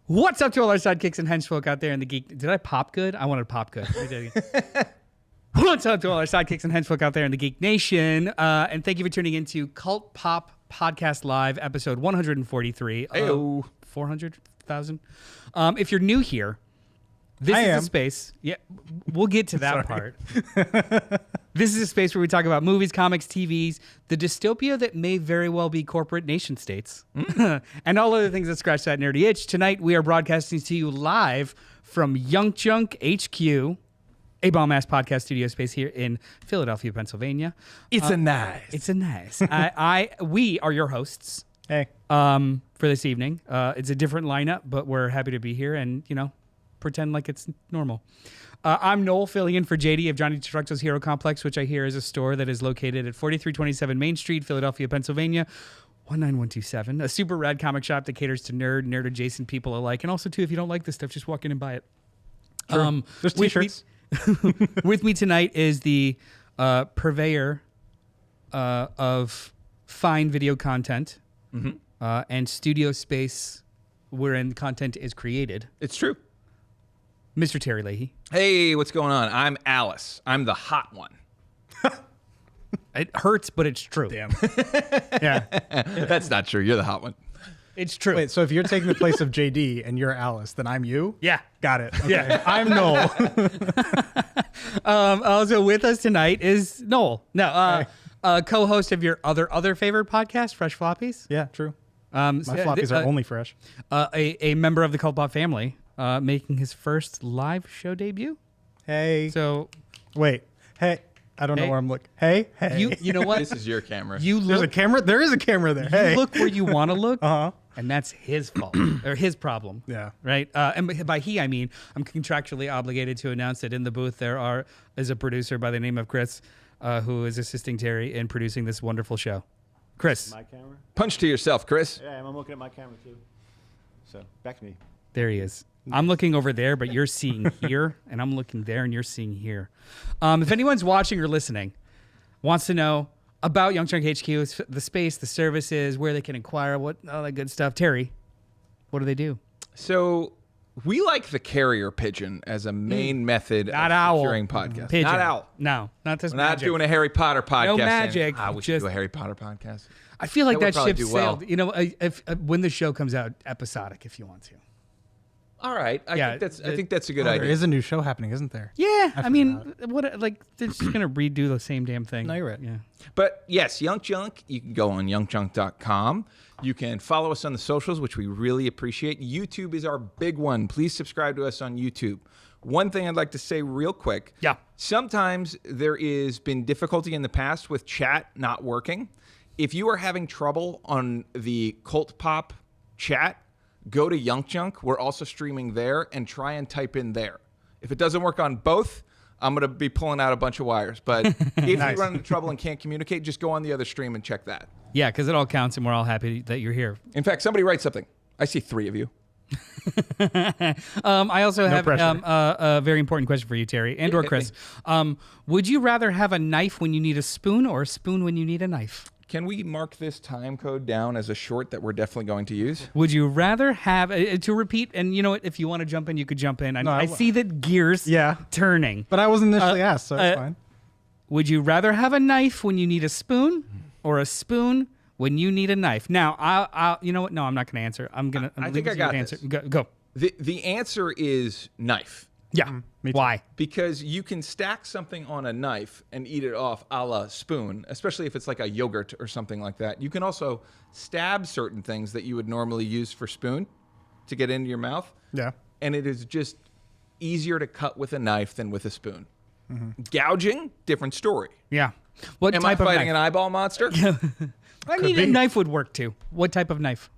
What's up to all our sidekicks and henchfolk out there in the geek? Did I pop good? I wanted to pop good. What's up to all our sidekicks and henchfolk out there in the Geek Nation? And thank you for tuning into Cult Pop Podcast Live, episode 143. Heyo. 400,000. If you're new here, this is a space. Yeah, we'll get to that part. This is a space where we talk about movies, comics, TVs, the dystopia that may very well be corporate nation states, and all other things that scratch that nerdy itch. Tonight, we are broadcasting to you live from Young Junk HQ, a bomb-ass podcast studio space here in Philadelphia, Pennsylvania. It's a nice. It's a nice. We are your hosts. Hey. For this evening. It's a different lineup, but we're happy to be here and, pretend like it's normal. I'm Noel, filling in for JD of Johnny Destructo's Hero Complex, which I hear is a store that is located at 4327 Main Street, Philadelphia, Pennsylvania, 19127. A super rad comic shop that caters to nerd-adjacent people alike. And also, too, if you don't like this stuff, just walk in and buy it. Sure. There's t-shirts. With me tonight is the purveyor of fine video content and studio space wherein content is created. It's true. Mr. Terry Leahy. Hey, what's going on? I'm Alice. I'm the hot one. It hurts, but it's true. Damn. Yeah. That's not true. You're the hot one. It's true. Wait, so if you're taking the place of JD and you're Alice, then I'm you? Yeah. Got it. Okay. Yeah. I'm Noel. Also with us tonight is Noel. No, co-host of your other favorite podcast, Fresh Floppies. Yeah, true. My floppies are only fresh. A member of the CultPOP family, making his first live show debut. Hey. So, wait. Hey. I don't know where I'm looking. Hey. You know what? This is your camera. There's a camera? There is a camera there. Hey. You look where you want to look. And that's his fault or his problem. Yeah. Right. And by he, I mean I'm contractually obligated to announce that in the booth there is a producer by the name of Chris, who is assisting Terry in producing this wonderful show. Chris. My camera? Punch to yourself, Chris. Yeah, I'm looking at my camera too. So back to me. There he is. I'm looking over there, but you're seeing here, and I'm looking there, and you're seeing here. If anyone's watching or listening, wants to know about Young Chunk HQ, the space, the services, where they can inquire, all that good stuff. Terry, what do they do? So we like the carrier pigeon as a main method Not of owl. securing podcasts. Pigeon. Not owl. No, not this We're not magic. doing a Harry Potter podcast. No magic, We should do a Harry Potter podcast. I feel like That would that probably ship do well. sailed. If when the show comes out, episodic, if you want to. All right. I think that's a good There idea. is a new show happening, isn't there? Yeah, I mean, they're just gonna redo the same damn thing. No, you're right. Yeah. But yes, Young Junk, you can go on youngjunk.com. You can follow us on the socials, which we really appreciate. YouTube is our big one. Please subscribe to us on YouTube. One thing I'd like to say real quick. Yeah. Sometimes there is been difficulty in the past with chat not working. If you are having trouble on the CultPOP chat, go to Young Junk. We're also streaming there, and try and type in there. If it doesn't work on both, I'm going to be pulling out a bunch of wires. But if you run into trouble and can't communicate, just go on the other stream and check that. Yeah, because it all counts, and we're all happy that you're here. In fact, somebody write something. I see 3 of you. I also have pressure. a very important question for you, Terry, and or Chris. Would you rather have a knife when you need a spoon or a spoon when you need a knife? Can we mark this time code down as a short that we're definitely going to use? Would you rather have, to repeat, and you know what, if you want to jump in, you could jump in. I see that gears turning. But I wasn't initially asked, so it's fine. Would you rather have a knife when you need a spoon or a spoon when you need a knife? Now, I'll you know what? No, I'm not going to answer. I think I got answer. this. Go. The answer is knife. Yeah. Me too. Why? Because you can stack something on a knife and eat it off a la spoon, especially if it's like a yogurt or something like that. You can also stab certain things that you would normally use for spoon to get into your mouth. Yeah. And it is just easier to cut with a knife than with a spoon. Gouging, different story. Yeah. What Am type I of fighting knife? an eyeball monster? I mean, a knife would work too. What type of knife?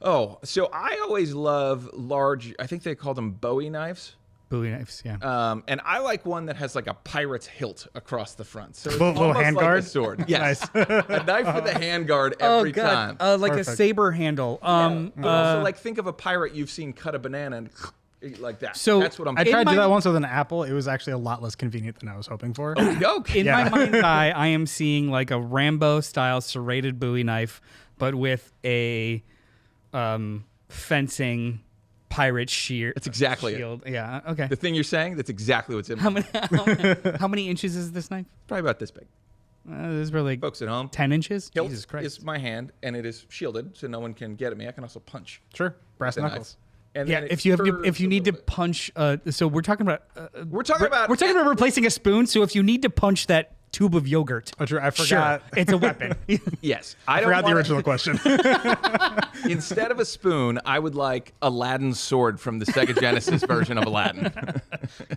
Oh, so I always love large, I think they call them Bowie knives. Bowie knives, yeah. And I like one that has like a pirate's hilt across the front. So it's Little almost hand like guard? a sword. Yes. A knife with a hand guard every time. Like Perfect. a saber handle. But also like think of a pirate you've seen cut a banana and like that. So that's what I'm I tried to my- do that once with an apple. It was actually a lot less convenient than I was hoping for. Okay. In my mind's eye, I am seeing like a Rambo-style serrated Bowie knife, but with a fencing pirate sheer. That's exactly shield. Yeah. Okay. The thing you're saying, that's exactly what's in How my many, how many inches is this knife? Probably about this big. This is probably Folks at home, 10 inches. hilt Jesus Christ. is my hand, and it is shielded, so no one can get at me. I can also punch. Sure. Brass the knife. knuckles. And Yeah, then it if you curves a need to little bit. punch, so we're talking about We're talking about replacing a spoon. So if you need to punch that tube of yogurt, Oh, true. I sure, forgot. it's a weapon. Yes, I don't forgot the wanna- original question. Instead of a spoon, I would like Aladdin's sword from the Sega Genesis version of Aladdin.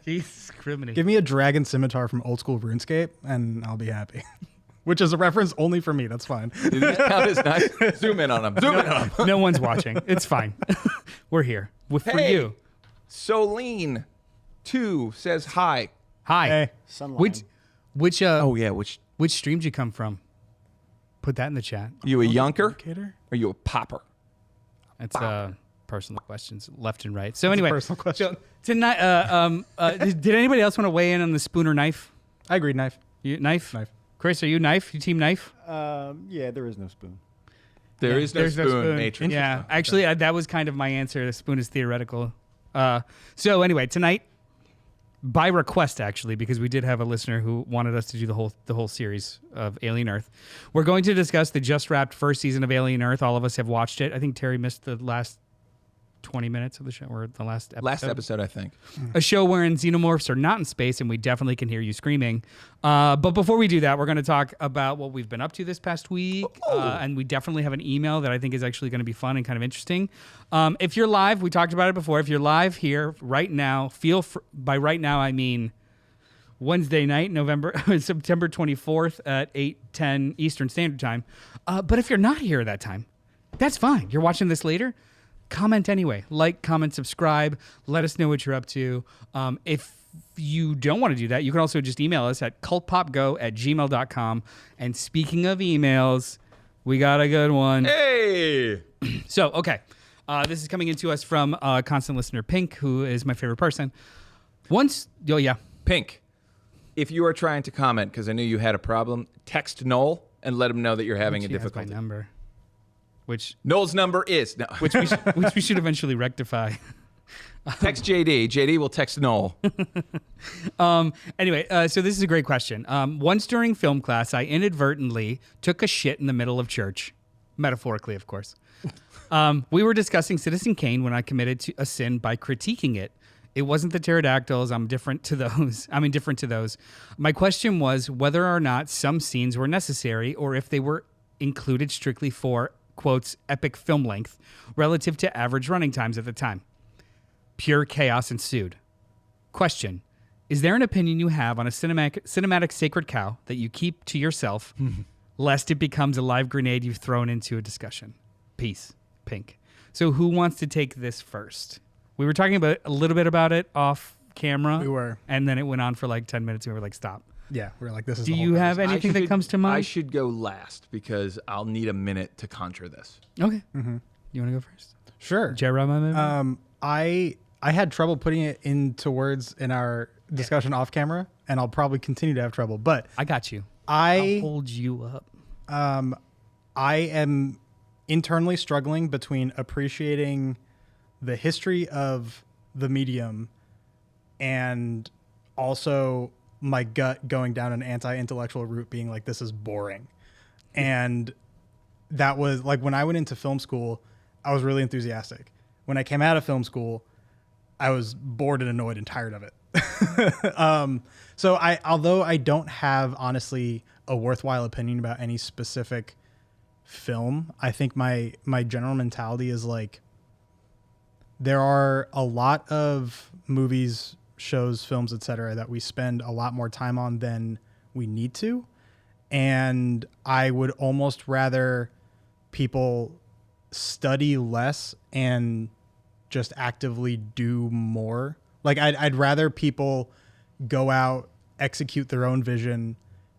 He's criminal. Give me a dragon scimitar from old school RuneScape, and I'll be happy. Which is a reference only for me. That's fine. Did that count as nice? Zoom in on him. Zoom in on him. No one's watching. It's fine. We're here for Hey. you. Solene 2 says hi. Hi. Hey. Which Yeah, which which stream did you come from? Put that in the chat. you a yunker? Indicator? Or you a popper? It's personal questions, left and right. So anyway, personal question. So tonight, did anybody else want to weigh in on the spoon or knife? I agreed. Knife. You, knife. Knife. Chris, are you knife? You team knife? Yeah, there is no spoon. There is no There's spoon. Matrix. Yeah, actually, that was kind of my answer. The spoon is theoretical. So anyway, tonight, by request, actually, because we did have a listener who wanted us to do the whole series of Alien Earth, we're going to discuss the just wrapped first season of Alien Earth. All of us have watched it. I think Terry missed the last 20 minutes of the show, or the last episode. Last episode, I think. A show wherein xenomorphs are not in space, and we definitely can hear you screaming. But before we do that, we're going to talk about what we've been up to this past week, and we definitely have an email that I think is actually going to be fun and kind of interesting. If you're live, we talked about it before. If you're live here right now, by right now I mean Wednesday night, September 24th at 8:10 Eastern Standard Time. But if you're not here at that time, that's fine. You're watching this later. Comment anyway. Like, comment, subscribe. Let us know what you're up to. If you don't want to do that, you can also just email us at cultpopgo@gmail.com. And speaking of emails, we got a good one. Hey! So, okay. This is coming into us from constant listener Pink, who is my favorite person. Pink, if you are trying to comment, because I knew you had a problem, text Noel and let him know that you're having a She has my difficulty. number, which Noel's number is... No. which we should eventually rectify. Text JD. JD will text Noel. Anyway, so this is a great question. Once during film class, I inadvertently took a shit in the middle of church. Metaphorically, of course. We were discussing Citizen Kane when I committed to a sin by critiquing it. It wasn't the pterodactyls. I'm indifferent to those. My question was whether or not some scenes were necessary or if they were included strictly for, quotes, epic film length relative to average running times at the time. Pure chaos ensued. Question: is there an opinion you have on a cinematic sacred cow that you keep to yourself, lest it becomes a live grenade you've thrown into a discussion? Peace, Pink. So who wants to take this first? We were talking about a little bit about it off camera. We were. And then it went on for like 10 minutes and we were like, stop. Yeah, we were like, this is Do the whole you have conversation. anything that comes to mind? I should go last because I'll need a minute to conjure this. Okay. You want to go first? Sure. Jeremy? I had trouble putting it into words in our discussion off camera, and I'll probably continue to have trouble. But I got you. I I'll hold you up. I am internally struggling between appreciating the history of the medium and also my gut going down an anti-intellectual route being like, this is boring. And that was like when I went into film school, I was really enthusiastic. When I came out of film school, I was bored and annoyed and tired of it. So although I don't have honestly a worthwhile opinion about any specific film, I think my general mentality is like, there are a lot of movies, shows, films, etc., that we spend a lot more time on than we need to. And I would almost rather people study less and just actively do more. Like I'd rather people go out, execute their own vision,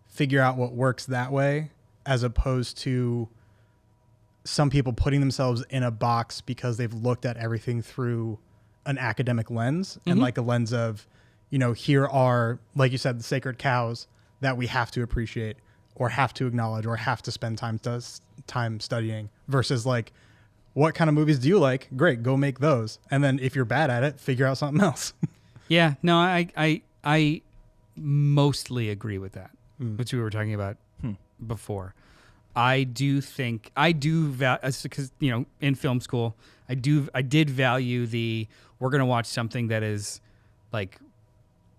figure out what works that way, as opposed to some people putting themselves in a box because they've looked at everything through an academic lens and like a lens of, you know, here are, like you said, the sacred cows that we have to appreciate or have to acknowledge or have to spend time studying versus like, what kind of movies do you like? Great, go make those. And then if you're bad at it, figure out something else. Yeah, no, I mostly agree with that, which we were talking about before. I do think because in film school I did value we're gonna watch something that is like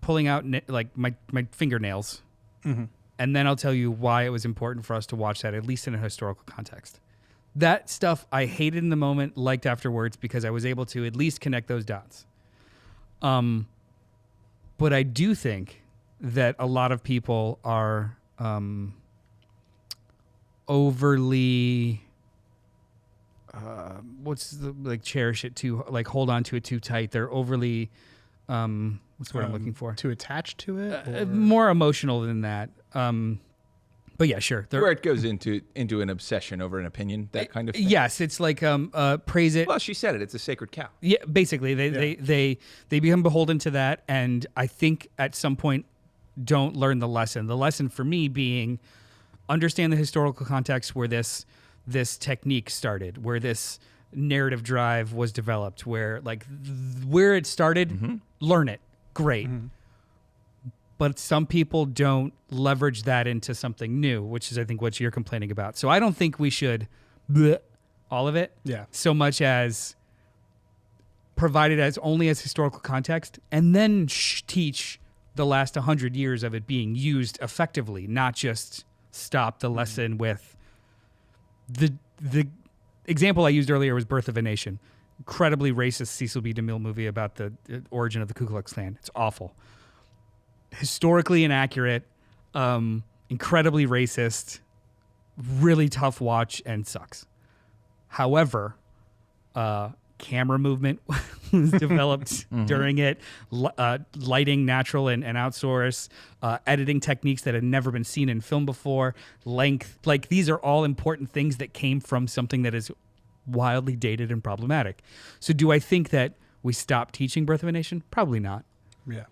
pulling out like my fingernails, and then I'll tell you why it was important for us to watch that, at least in a historical context. That stuff I hated in the moment, liked afterwards, because I was able to at least connect those dots. But I do think that a lot of people are overly cherish it too, like hold on to it too tight. They're overly what's what I'm looking for? Too attached to it? More emotional than that. But yeah, sure. Where it goes into an obsession over an opinion, that kind of thing. Yes, it's like praise it. Well, she said it. It's a sacred cow. Yeah, basically, they become beholden to that, and I think at some point don't learn the lesson. The lesson for me being understand the historical context where this technique started, where this narrative drive was developed, where where it started, learn it. Great. But some people don't leverage that into something new, which is, I think, what you're complaining about. So I don't think we should all of it so much as provide it as only as historical context, and then teach the last 100 years of it being used effectively, not just stop the lesson with the example I used earlier was Birth of a Nation. Incredibly racist Cecil B. DeMille movie about the origin of the Ku Klux Klan. It's awful. Historically inaccurate, incredibly racist, really tough watch, and sucks. However, camera movement was developed during it, lighting, natural and outsource, editing techniques that had never been seen in film before, length. Like, these are all important things that came from something that is wildly dated and problematic. So do I think that we stop teaching Birth of a Nation? Probably not. Yeah.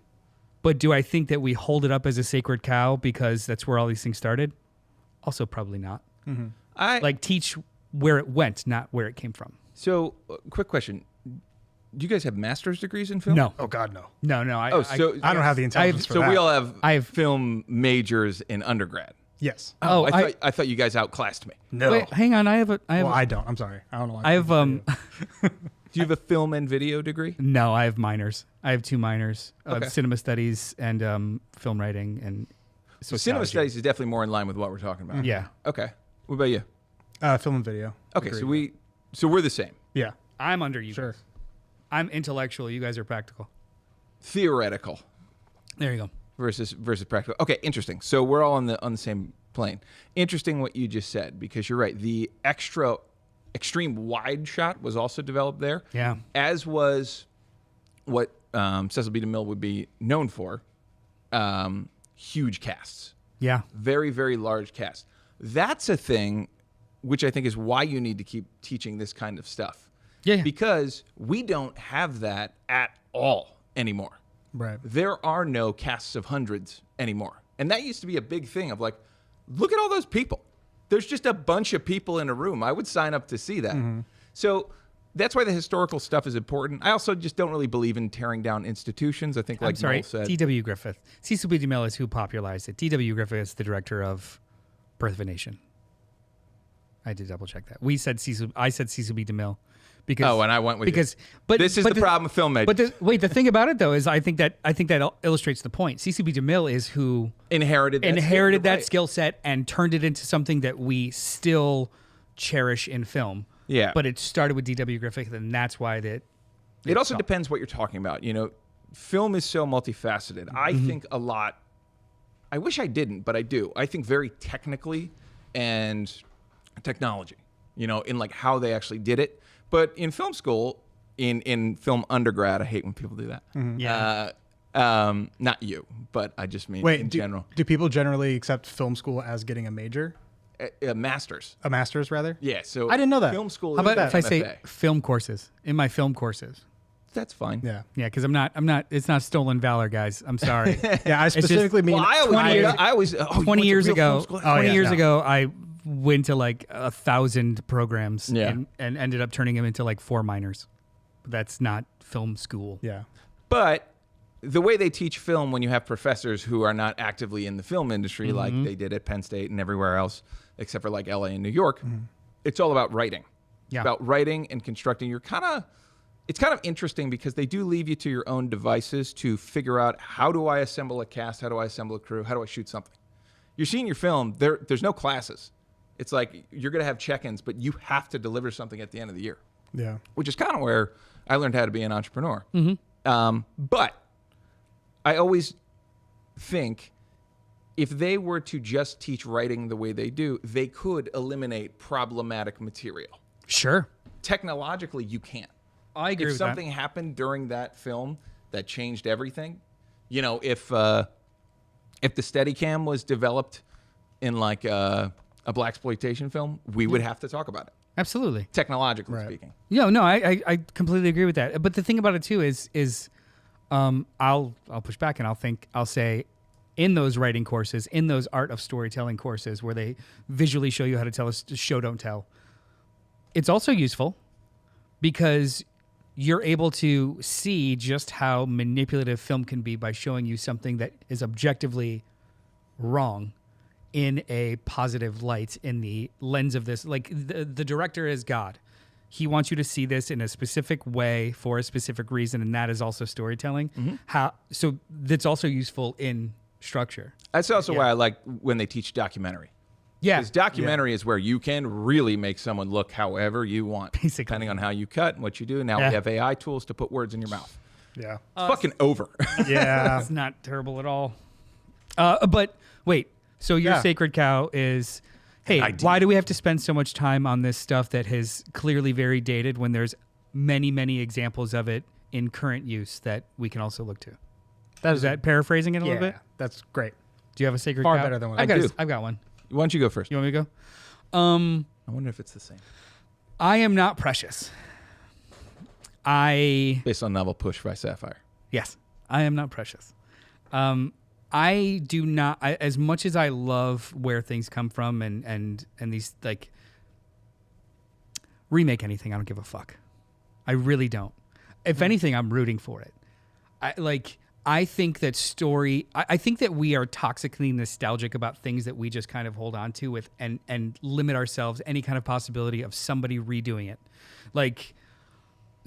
But do I think that we hold it up as a sacred cow because that's where all these things started? Also probably not. Teach where it went, not where it came from. So, quick question. Do you guys have master's degrees in film? No. Oh, God, no. No. I don't have the intelligence for that. So we all have film majors in undergrad. Yes. I thought you guys outclassed me. No. Wait, hang on. I don't. I'm sorry. I don't know why. I have Do you have a film and video degree? No, I have minors. I have 2 minors of Okay. cinema studies and film writing and So cinema sociology. studies is definitely more in line with what we're talking about. Yeah. Okay. What about you? Film and video. Okay, Agreed. so we're the same. Yeah. I'm under you. Sure. guys. I'm intellectual. You guys are practical. Theoretical There you go. versus practical. Okay, interesting. So we're all on the same plane. Interesting what you just said, because you're right. The extreme wide shot was also developed there. Yeah. As was what Cecil B. DeMille would be known for. Huge casts. Yeah. Very, very large cast. That's a thing which I think is why you need to keep teaching this kind of stuff. Yeah. Because we don't have that at all anymore. Right. There are no casts of hundreds anymore. And that used to be a big thing of like, look at all those people. There's just a bunch of people in a room. I would sign up to see that. So that's why the historical stuff is important. I also just don't really believe in tearing down institutions. I think, like I'm sorry. Noel said. D.W. Griffith. Cecil B. DeMille is who popularized it. D.W. Griffith is the director of Birth of a Nation. I did double check that. I said Cecil B. DeMille. Because, and I went with because, you. But this is but the problem with filmmaking. But the thing about it though is I think that illustrates the point. Cecil B. DeMille is who inherited that skill set and turned it into something that we still cherish in film. Yeah. But it started with D.W. Griffith, and that's why that. It also depends what you're talking about. You know, film is so multifaceted. I think a lot. I wish I didn't, but I do. I think very technically and technology. You know, in like how they actually did it. But in film school, in film undergrad, I hate when people do that. Yeah. Not you, but I just mean in general. Do people generally accept film school as getting a major? A master's. A master's, rather? Yeah. So I didn't know that. Film school. How about is if I say MFA. film courses in my film courses? That's fine. Yeah. Yeah, because I'm not. It's not stolen valor, guys. I'm sorry. Yeah, I specifically mean Well, 20 years I always 20 years ago, I went to like 1,000 programs Yeah. and ended up turning him into like 4 minors. That's not film school. Yeah. But the way they teach film when you have professors who are not actively in the film industry, like they did at Penn State and everywhere else, except for like LA and New York, it's all about writing. Yeah. It's about writing and constructing. It's kind of interesting because they do leave you to your own devices to figure out, how do I assemble a cast? How do I assemble a crew? How do I shoot something? You're seeing your film, there's no classes. It's like you're going to have check-ins, but you have to deliver something at the end of the year. Yeah. Which is kind of where I learned how to be an entrepreneur. But I always think if they were to just teach writing the way they do, they could eliminate problematic material. Sure. Technologically, you can't. I agree If with something happened during that film that changed everything, if the Steadicam was developed in like a blaxploitation film, we would have to talk about it. Absolutely. Technologically speaking. No, I completely agree with that. But the thing about it too is I'll push back and I'll say in those writing courses, in those art of storytelling courses where they visually show you how to tell a show don't tell, it's also useful because you're able to see just how manipulative film can be by showing you something that is objectively wrong in a positive light, in the lens of this. Like the director is God. He wants you to see this in a specific way for a specific reason, and that is also storytelling. So that's also useful in structure. That's also why I like when they teach documentary. Yeah. Because documentary is where you can really make someone look however you want, Basically. depending on how you cut and what you do. Now we have AI tools to put words in your mouth. Yeah. It's fucking over. Yeah. It's not terrible at all. But wait, so your sacred cow is, hey, why do we have to spend so much time on this stuff that has clearly very dated when there's many, many examples of it in current use that we can also look to? Is that paraphrasing it a little bit? That's great. Do you have a sacred Far cow? better than what I've I got do. I've got one. Why don't you go first? You want me to go? I wonder if it's the same. I am not precious. Based on novel Push by Sapphire. Yes, I am not precious. I do not. As much as I love where things come from and these like remake anything, I don't give a fuck. I really don't. If anything, I'm rooting for it. I think that I think that we are toxically nostalgic about things that we just kind of hold on to with and limit ourselves any kind of possibility of somebody redoing it. Like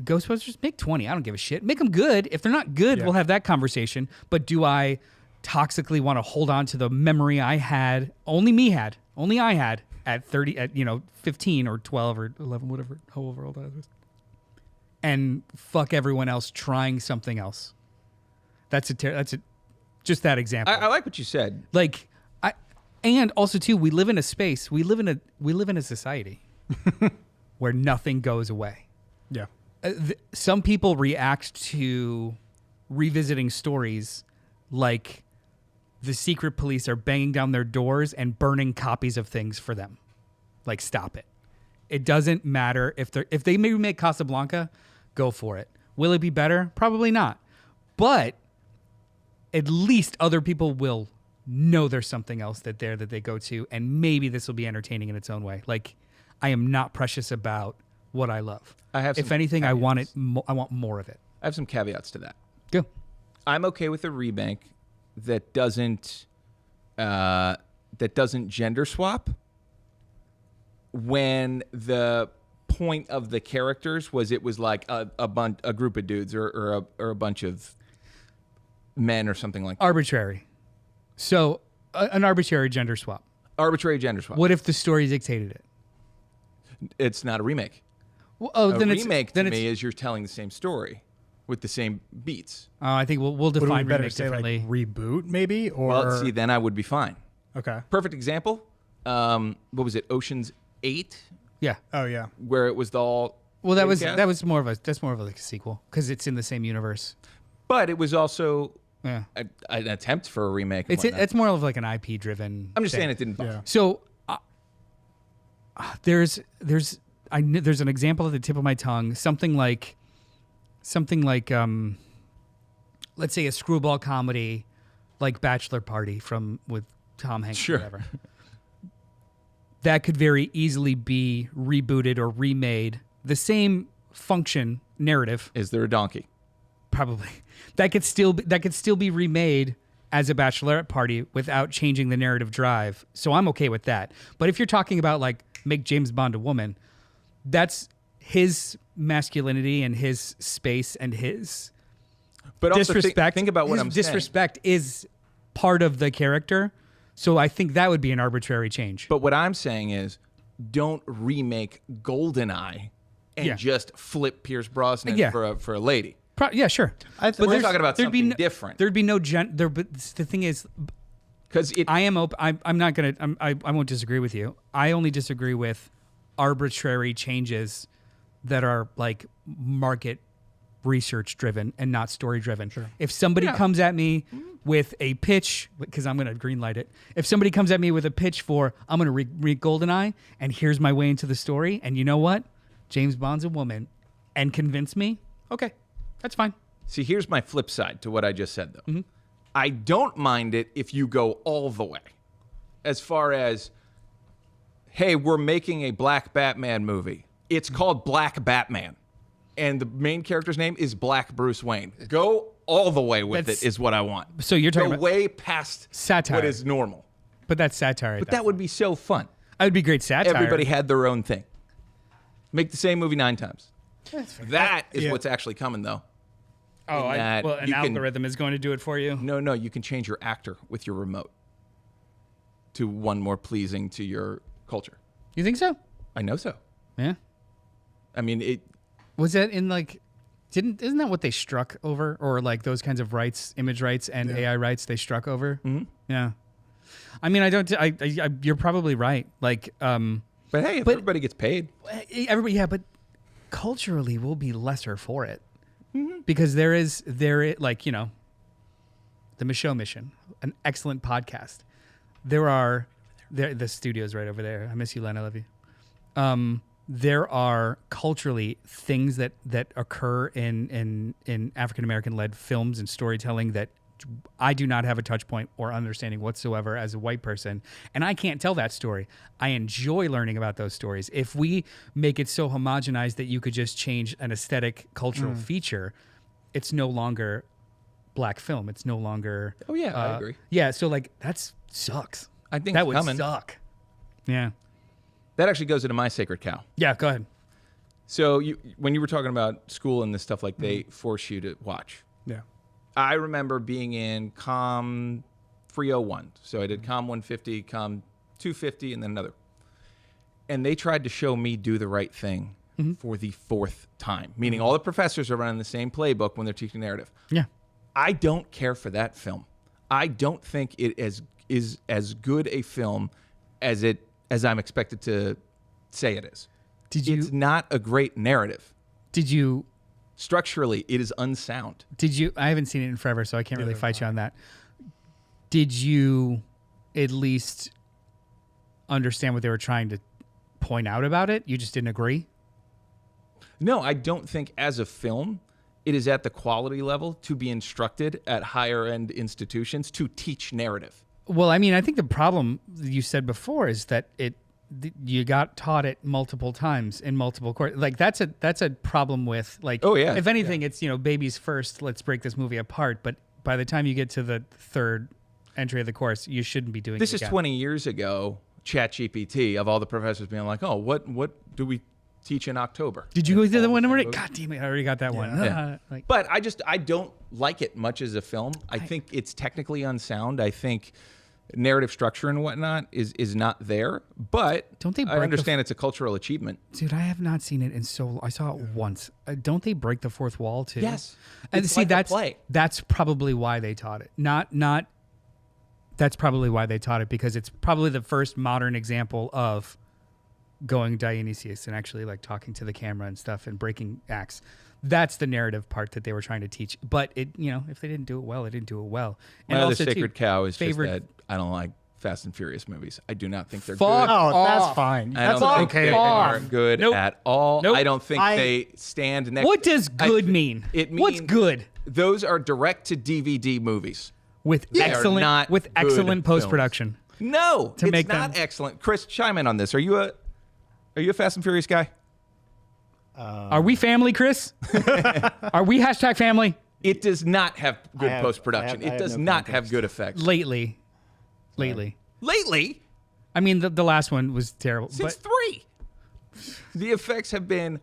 Ghostbusters, make 20. I don't give a shit. Make them good. If they're not good, we'll have that conversation. But do I toxically want to hold on to the memory I had, only I had at 30, at 15 or 12 or 11, whatever, however old I was, and fuck everyone else trying something else? That's just that example. I like what you said. And also too, we live in a space, we live in a society where nothing goes away. Yeah. Some people react to revisiting stories like the secret police are banging down their doors and burning copies of things for them. Like, stop it. It doesn't matter if they maybe make Casablanca, go for it. Will it be better? Probably not. But at least other people will know there's something else that they go to, and maybe this will be entertaining in its own way. Like, I am not precious about what I love. If anything, I want it. I want more of it. I have some caveats to that. Go. I'm okay with a remake that doesn't gender swap when the point of the characters was like a group of dudes or a bunch of men or something like that. Arbitrary. So an arbitrary gender swap. Arbitrary gender swap. What if the story dictated it? It's not a remake. Well, A remake to me is you're telling the same story with the same beats. I think we'll Would we define better remake say differently. like reboot maybe? Or Well, see, then I would be fine. okay. Perfect example. What was it? Ocean's 8, Yeah. Oh yeah. where it was the all. Well, that cast? was more of a like a sequel because it's in the same universe. But it was also Yeah. an attempt for a remake. and whatnot. It's more of like an IP driven. I'm just saying it didn't. Yeah. So there's an example at the tip of my tongue. Something like let's say a screwball comedy like Bachelor Party with Tom Hanks Sure. or whatever. that could very easily be rebooted or remade. The same function narrative. Is there a donkey? Probably. That could still be remade as a bachelorette party without changing the narrative drive. So I'm okay with that. But if you're talking about like make James Bond a woman, that's his masculinity and his space and his But also disrespect. think about what I'm saying. Disrespect is part of the character. So I think that would be an arbitrary change. But what I'm saying is, don't remake GoldenEye and just flip Pierce Brosnan for a lady. Yeah, sure. But we're talking about something different. There'd be no but the thing is, because I am open. I'm not gonna. I won't disagree with you. I only disagree with arbitrary changes that are like market research driven and not story driven. Sure. If somebody comes at me with a pitch, because I'm gonna greenlight it. If somebody comes at me with a pitch for I'm gonna read GoldenEye and here's my way into the story, and you know what, James Bond's a woman, and convince me, okay. That's fine. See, here's my flip side to what I just said, though. I don't mind it if you go all the way. As far as, hey, we're making a Black Batman movie. It's called Black Batman. And the main character's name is Black Bruce Wayne. Go all the way with it is what I want. So you're talking go about way past satire. What is normal. But that's satire. But that would be so fun. That would be great satire. Everybody had their own thing. Make the same movie 9 times. That is what's actually coming, though. Oh, an algorithm is going to do it for you? No, you can change your actor with your remote to one more pleasing to your culture. You think so? I know so. Yeah. I mean, it... Was that in like... Isn't that what they struck over? Or like those kinds of rights, image rights and AI rights they struck over? Mm-hmm. Yeah. I mean, you're probably right. Like... But hey, if everybody gets paid... but culturally we'll be lesser for it. Because there is like, you know, the Michaud Mission, an excellent podcast. The studio's right over there. I miss you, Len. I love you. There are culturally things that occur in African American led films and storytelling that I do not have a touch point or understanding whatsoever as a white person, and I can't tell that story. I enjoy learning about those stories. If we make it so homogenized that you could just change an aesthetic cultural feature, it's no longer black film. It's no longer. Oh yeah, I agree. Yeah, so like that sucks. I think that it's would coming. suck. Yeah. That actually goes into my sacred cow. Yeah, go ahead. So when you were talking about school and this stuff, like they force you to watch. Yeah. I remember being in COM 301. So I did COM 150, COM 250, and then another. And they tried to show me Do the Right Thing for the 4th time, meaning all the professors are running the same playbook when they're teaching narrative. Yeah. I don't care for that film. I don't think it is as good a film as I'm expected to say it is. It's not a great narrative. Did you... Structurally, it is unsound. I haven't seen it in forever, so I can't really fight you on that. Did you at least understand what they were trying to point out about it? You just didn't agree? No, I don't think as a film, it is at the quality level to be instructed at higher end institutions to teach narrative. Well, I mean, I think the problem you said before is that you got taught it multiple times in multiple courses. Like that's a problem with like. Oh yeah. If anything, it's babies first. Let's break this movie apart. But by the time you get to the 3rd entry of the course, you shouldn't be doing. This it is again. 20 years ago. ChatGPT of all the professors being like, oh, what do we teach in October? Did you go to the one already? God damn it! I already got that one. Yeah. But I don't like it much as a film. I think it's technically unsound. I think narrative structure and whatnot is not there. But don't they? I understand it's a cultural achievement. Dude, I have not seen it in so long. I saw it once. Don't they break the 4th wall too? Yes. And it's see, like a play. That's probably why they taught it. Not. That's probably why they taught it, because it's probably the first modern example of going Dionysius and actually like talking to the camera and stuff and breaking acts. That's the narrative part that they were trying to teach. But if they didn't do it well, they didn't do it well. And My other also, sacred cow is just that I don't like Fast and Furious movies. I do not think they're good. Oh, that's fine. I That's don't think okay. they are good Nope. at all. Nope. I don't think they stand next. What does good mean? It means What's good? Those are direct to DVD movies. With They are not good excellent films. post-production. No, to it's make not them. excellent. Chris, chime in on this. Are you a Fast and Furious guy? Are we family, Chris? Are we #family? It does not have good have- post-production. I It have does no not context. have good effects. Lately. Lately, I mean, the last one was terrible. since But 3, the effects have been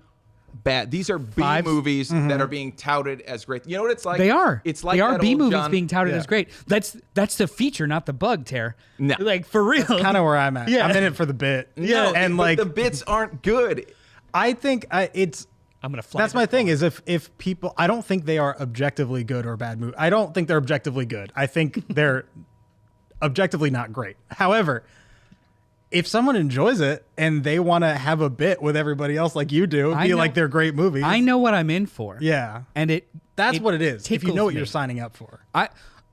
bad. These are B Five? movies that are being touted as great. You know what it's like? they are. It's like they are that B old movies John- being touted Yeah. as great. That's the feature, not the bug, Tara. No. Like, for real. Kind of where I'm at. Yeah. I'm in it for the bit. No, and but like the bits aren't good. I think it's. I'm going to fly. That's my thing. Is if people, I don't think they are objectively good or bad movie. I don't think they're objectively good. I think they're objectively not great. However, if someone enjoys it and they want to have a bit with everybody else like you do, I be know- like they're great movies. I know what I'm in for. Yeah. And That's what it is. If you tickles know what me. you're signing up for.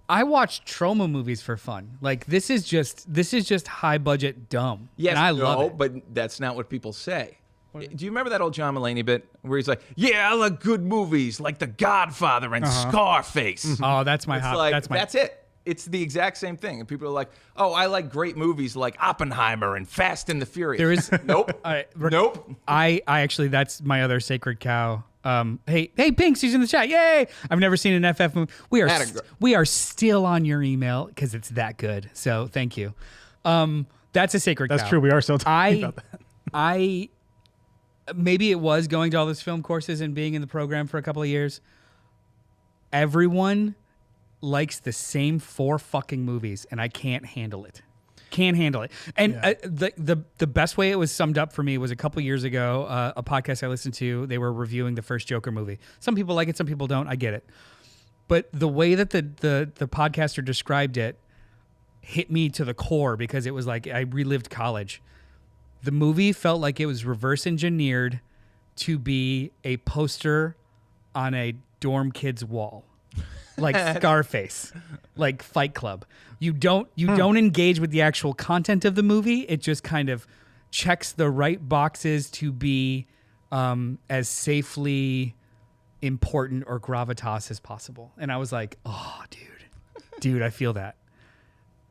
I watch trauma movies for fun. Like, this is just high budget dumb. Yes, and I love it. but that's not what people say. Do you remember that old John Mulaney bit where he's like, "Yeah, I like good movies like The Godfather and Scarface." Oh, that's my It's hot. like, That's it. It's the exact same thing. And people are like, "Oh, I like great movies like Oppenheimer and Fast and the Furious." There is nope, All right, nope. I actually, that's my other sacred cow. Hey, Pinks, he's in the chat. Yay! I've never seen an FF movie. We are still on your email because it's that good. So thank you. That's a sacred cow. That's true. We are still talking about that. Maybe it was going to all those film courses and being in the program for a couple of years. Everyone likes the same 4 fucking movies, and I can't handle it. Can't handle it. And the best way it was summed up for me was a couple years ago, a podcast I listened to. They were reviewing the first Joker movie. Some people like it, some people don't. I get it. But the way that the podcaster described it hit me to the core because it was like I relived college. The movie felt like it was reverse engineered to be a poster on a dorm kid's wall, like Scarface, like Fight Club. You don't engage with the actual content of the movie. It just kind of checks the right boxes to be as safely important or gravitas as possible. And I was like, oh, dude, I feel that.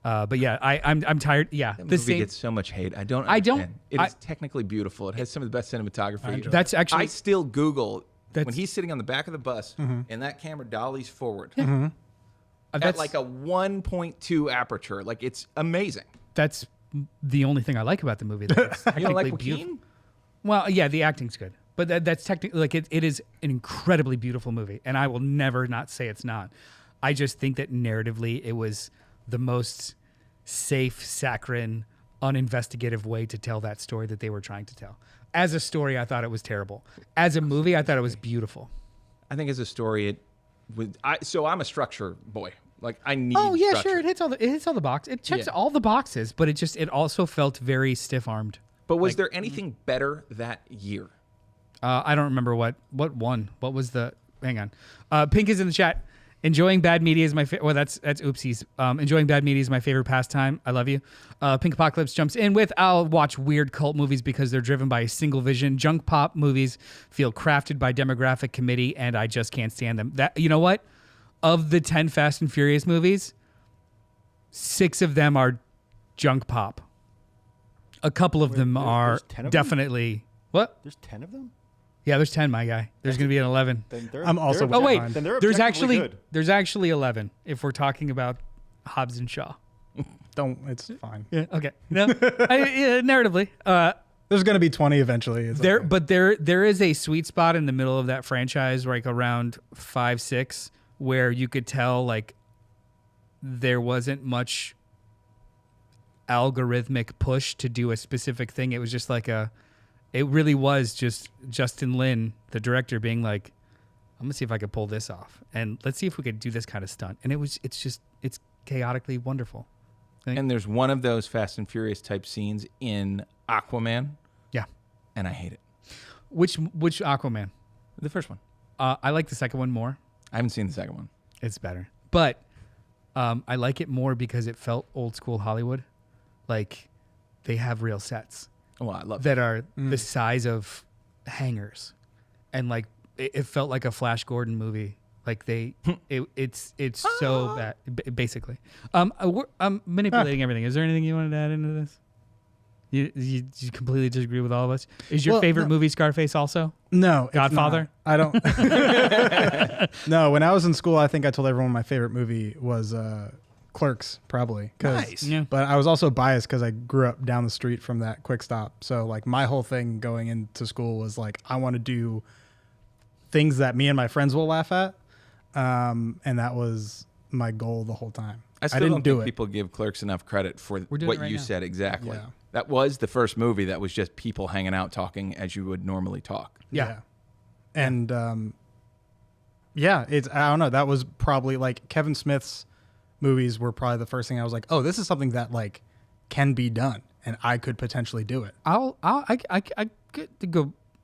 But yeah, I'm tired. Yeah, That movie gets so much hate. I don't. Understand. It is technically beautiful. It has some of the best cinematography. That's actually. I still Google when he's sitting on the back of the bus and that camera dollies forward at like a 1.2 aperture. Like, it's amazing. That's the only thing I like about the movie. That it's You don't like technically beautiful. Joaquin? Well, yeah, the acting's good, but that's technically like it is an incredibly beautiful movie, and I will never not say it's not. I just think that narratively, it was the most safe, saccharine, uninvestigative way to tell that story that they were trying to tell. As a story, I thought it was terrible. As a movie, I thought it was beautiful. I think as a story, so I'm a structure boy. Like, I need. Oh yeah, structure. sure. It hits all the boxes. It checks Yeah. all the boxes, but it also felt very stiff-armed. But was there anything better that year? I don't remember what won. What was the? Hang on. Pink is in the chat. Enjoying bad media is my favorite. Well, that's oopsies. Enjoying bad media is my favorite pastime. I love you. Pink Apocalypse jumps in with, I'll watch weird cult movies because they're driven by a single vision. Junk pop movies feel crafted by demographic committee, and I just can't stand them. That, you know what? Of the 10 Fast and Furious movies, 6 of them are junk pop. A couple of them are there's 10 of them? definitely what? There's 10 of them? Yeah, there's 10, my guy. There's going to be an 11. Then they're, I'm also they're with Oh wait, Fine. Then they're there's objectively actually good. there's actually 11 if we're talking about Hobbs and Shaw. Don't. It's fine. Yeah. Okay. No. Narratively, There's going to be 20 eventually. It's okay. but there is a sweet spot in the middle of that franchise, like around 5, 6, where you could tell like there wasn't much algorithmic push to do a specific thing. It was just like it really was just Justin Lin, the director, being like, I'm gonna see if I could pull this off, and let's see if we could do this kind of stunt. And it's chaotically wonderful. And there's one of those Fast and Furious type scenes in Aquaman, Yeah. and I hate it. Which Aquaman? The first one. I like the second one more. I haven't seen the second one. It's better, but I like it more because it felt old school Hollywood. Like they have real sets Well, I love that are the size of hangars, and like it felt like a Flash Gordon movie Like it's so bad, basically. I'm manipulating everything. Is there anything you wanted to add into this? You completely disagree with all of us? Is your favorite movie Scarface also? No. Godfather? I don't. No, when I was in school, I think I told everyone my favorite movie was Clerks, probably. Nice. Yeah. But I was also biased because I grew up down the street from that Quick Stop. So like my whole thing going into school was like, I want to do things that me and my friends will laugh at. And that was my goal the whole time. I still didn't don't think people give Clerks enough credit for what you said exactly. Yeah. That was the first movie that was just people hanging out talking as you would normally talk. Yeah. And it's I don't know, that was probably like Kevin Smith's movies were probably the first thing I was like, oh, this is something that like can be done and I could potentially do it. I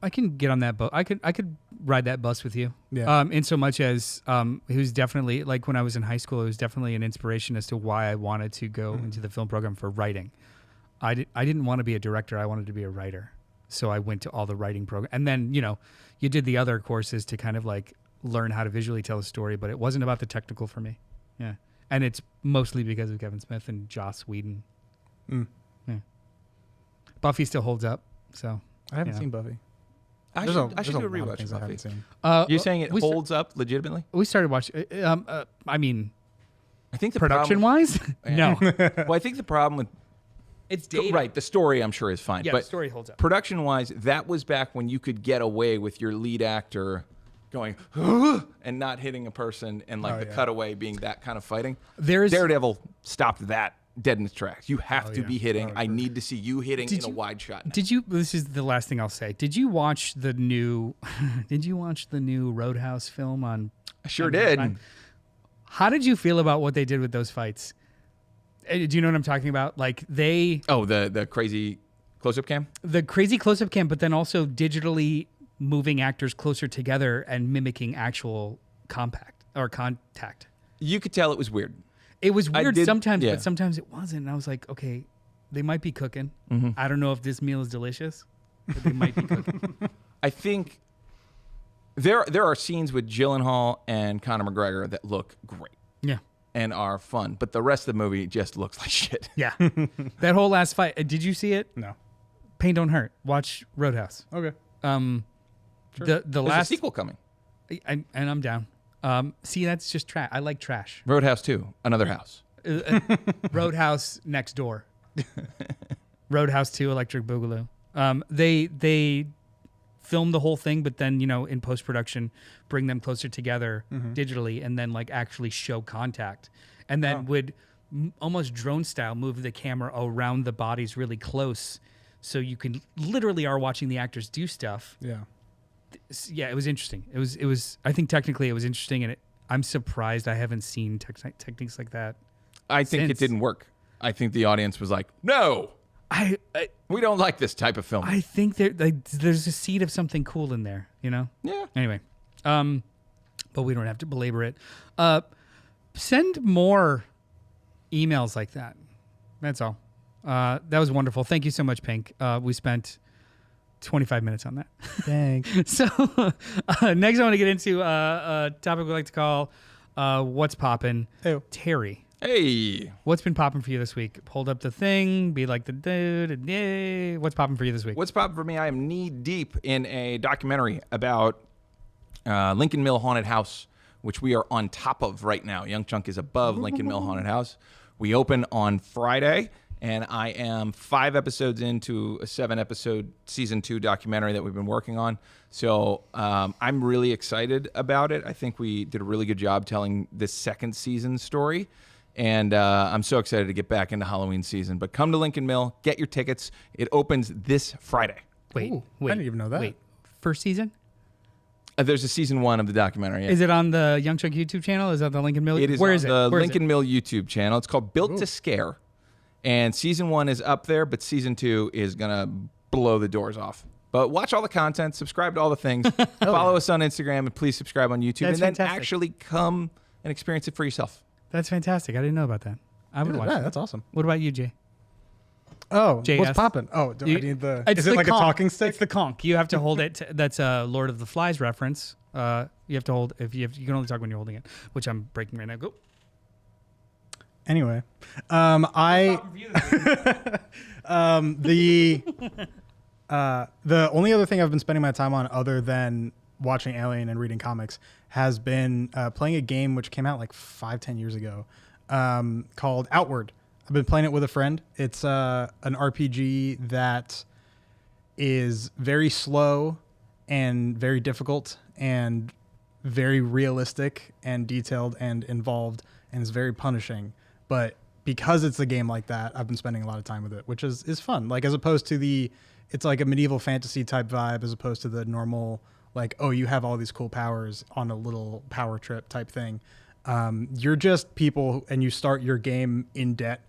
can get on that boat. I could ride that bus with you. Yeah. In so much as he was definitely, like when I was in high school, it was definitely an inspiration as to why I wanted to go into the film program for writing. I didn't want to be a director. I wanted to be a writer. So I went to all the writing program. And then, you did the other courses to kind of like learn how to visually tell a story, but it wasn't about the technical for me. Yeah. And it's mostly because of Kevin Smith and Joss Whedon. Yeah. Buffy still holds up. So I haven't seen Buffy. I should do a rewatch of Buffy. Seen. You're saying it holds up legitimately? We started watching. I mean, I think the production-wise, no. Well, I think the problem with it's dated. Right, the story I'm sure is fine. Yeah, but the story holds up. Production-wise, that was back when you could get away with your lead actor going and not hitting a person and like the cutaway being that kind of fighting. Daredevil stopped that dead in its tracks. You have to be hitting. I need to see you hitting in a wide shot. Did you? This is the last thing I'll say. Did you watch the new? Did you watch the new Roadhouse film on? I sure did. Prime? How did you feel about what they did with those fights? Do you know what I'm talking about? Like they. Oh, the crazy close-up cam. The crazy close-up cam, but then also digitally moving actors closer together and mimicking actual contact. You could tell it was weird. It was weird sometimes, but sometimes it wasn't. And I was like, okay, they might be cooking. I don't know if this meal is delicious, but they might be cooking. I think there are scenes with Gyllenhaal and Conor McGregor that look great. Yeah. And are fun, but the rest of the movie just looks like shit. Yeah. That whole last fight, did you see it? No. Pain Don't Hurt. Watch Roadhouse. Okay. Sure. The There's last a sequel coming. And I'm down. See, that's just trash. I like trash. Roadhouse 2, another house. Roadhouse Next Door. Roadhouse 2, Electric Boogaloo. They film the whole thing, but then in post production, bring them closer together digitally, and then like actually show contact, and then would almost drone style move the camera around the bodies really close, so you can literally are watching the actors do stuff. Yeah, it was interesting. It was. I think technically it was interesting, and I'm surprised I haven't seen techniques like that. I think it didn't work. I think the audience was like, "No, we don't like this type of film." I think there's a seed of something cool in there. Yeah. Anyway, but we don't have to belabor it. Send more emails like that. That's all. That was wonderful. Thank you so much, Pink. We spent 25 minutes on that. Thanks. So next I want to get into a topic we like to call What's Poppin'? Ew. Terry. Hey. What's been popping for you this week? Hold up the thing, be like the dude, and yay. What's popping for you this week? What's popping for me? I am knee deep in a documentary about Lincoln Mill Haunted House, which we are on top of right now. Young Chunk is above Lincoln Mill Haunted House. We open on Friday, and I am 5 episodes into a 7-episode season 2 documentary that we've been working on. So I'm really excited about it. I think we did a really good job telling this second season story. And I'm so excited to get back into Halloween season. But come to Lincoln Mill, get your tickets. It opens this Friday. Wait. I didn't even know that. Wait, first season? There's a season 1 of the documentary. Yeah. Is it on the Young Chunk YouTube channel? Is that the Lincoln Mill? It is Where on is it? the Where Lincoln Mill YouTube channel. It's called Built to Scare. And season 1 is up there, but season 2 is going to blow the doors off. But watch all the content, subscribe to all the things, follow us on Instagram, and please subscribe on YouTube. That's and then fantastic. actually come and experience it for yourself. That's fantastic. I didn't know about that. I would watch Yeah, that. that's awesome. What about you, Jay? Oh, JS. what's popping? Oh, do I need the? Is it like conch. a talking stick? It's the conch. You have to hold it. That's a Lord of the Flies reference. You have to hold. You can only talk when you're holding it, which I'm breaking right now. Go. Anyway, the only other thing I've been spending my time on, other than watching Alien and reading comics, has been playing a game which came out like 5-10 years ago, called Outward. I've been playing it with a friend. It's an RPG that is very slow and very difficult and very realistic and detailed and involved, and is very punishing. But because it's a game like that, I've been spending a lot of time with it, which is fun. Like, as opposed to it's like a medieval fantasy type vibe, as opposed to the normal, like, oh, you have all these cool powers on a little power trip type thing. You're just people, and you start your game in debt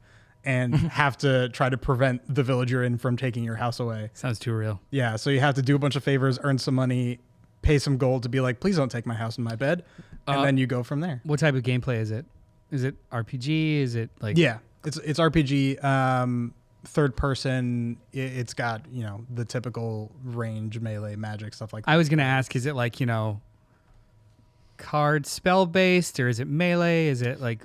and have to try to prevent the village you're in from taking your house away. Sounds too real. Yeah, so you have to do a bunch of favors, earn some money, pay some gold to be like, please don't take my house and my bed, and then you go from there. What type of gameplay is it? Is it RPG? Is it like... Yeah, it's RPG, third person. It's got, the typical range, melee, magic, stuff like that. I was going to ask, is it like, card spell based, or is it melee? Is it like...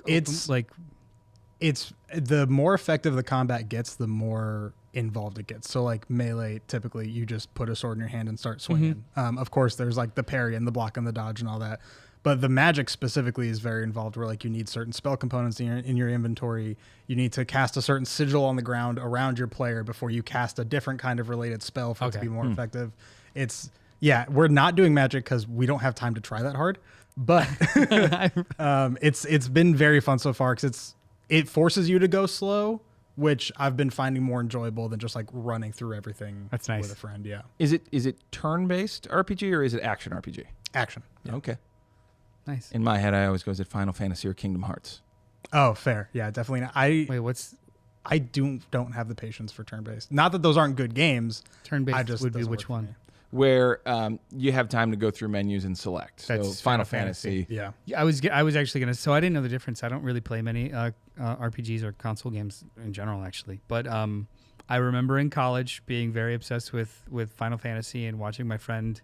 It's the more effective the combat gets, the more involved it gets. So like melee, typically you just put a sword in your hand and start swinging. Of course, there's like the parry and the block and the dodge and all that. But the magic specifically is very involved, where like you need certain spell components in your inventory. You need to cast a certain sigil on the ground around your player before you cast a different kind of related spell for it to be more effective. We're not doing magic because we don't have time to try that hard. But it's been very fun so far, because it forces you to go slow, which I've been finding more enjoyable than just like running through everything. That's nice. With a friend. Yeah. Is it turn-based RPG or is it action RPG? Action. Yeah. Okay. Nice. In my head, I always go, is it Final Fantasy or Kingdom Hearts? Oh, fair. Yeah, definitely not. I don't have the patience for turn-based. Not that those aren't good games. Turn-based would be which one? Where you have time to go through menus and select. That's so Final Fantasy. Yeah. I was actually gonna. So I didn't know the difference. I don't really play many RPGs or console games in general, actually. But I remember in college being very obsessed with Final Fantasy and watching my friend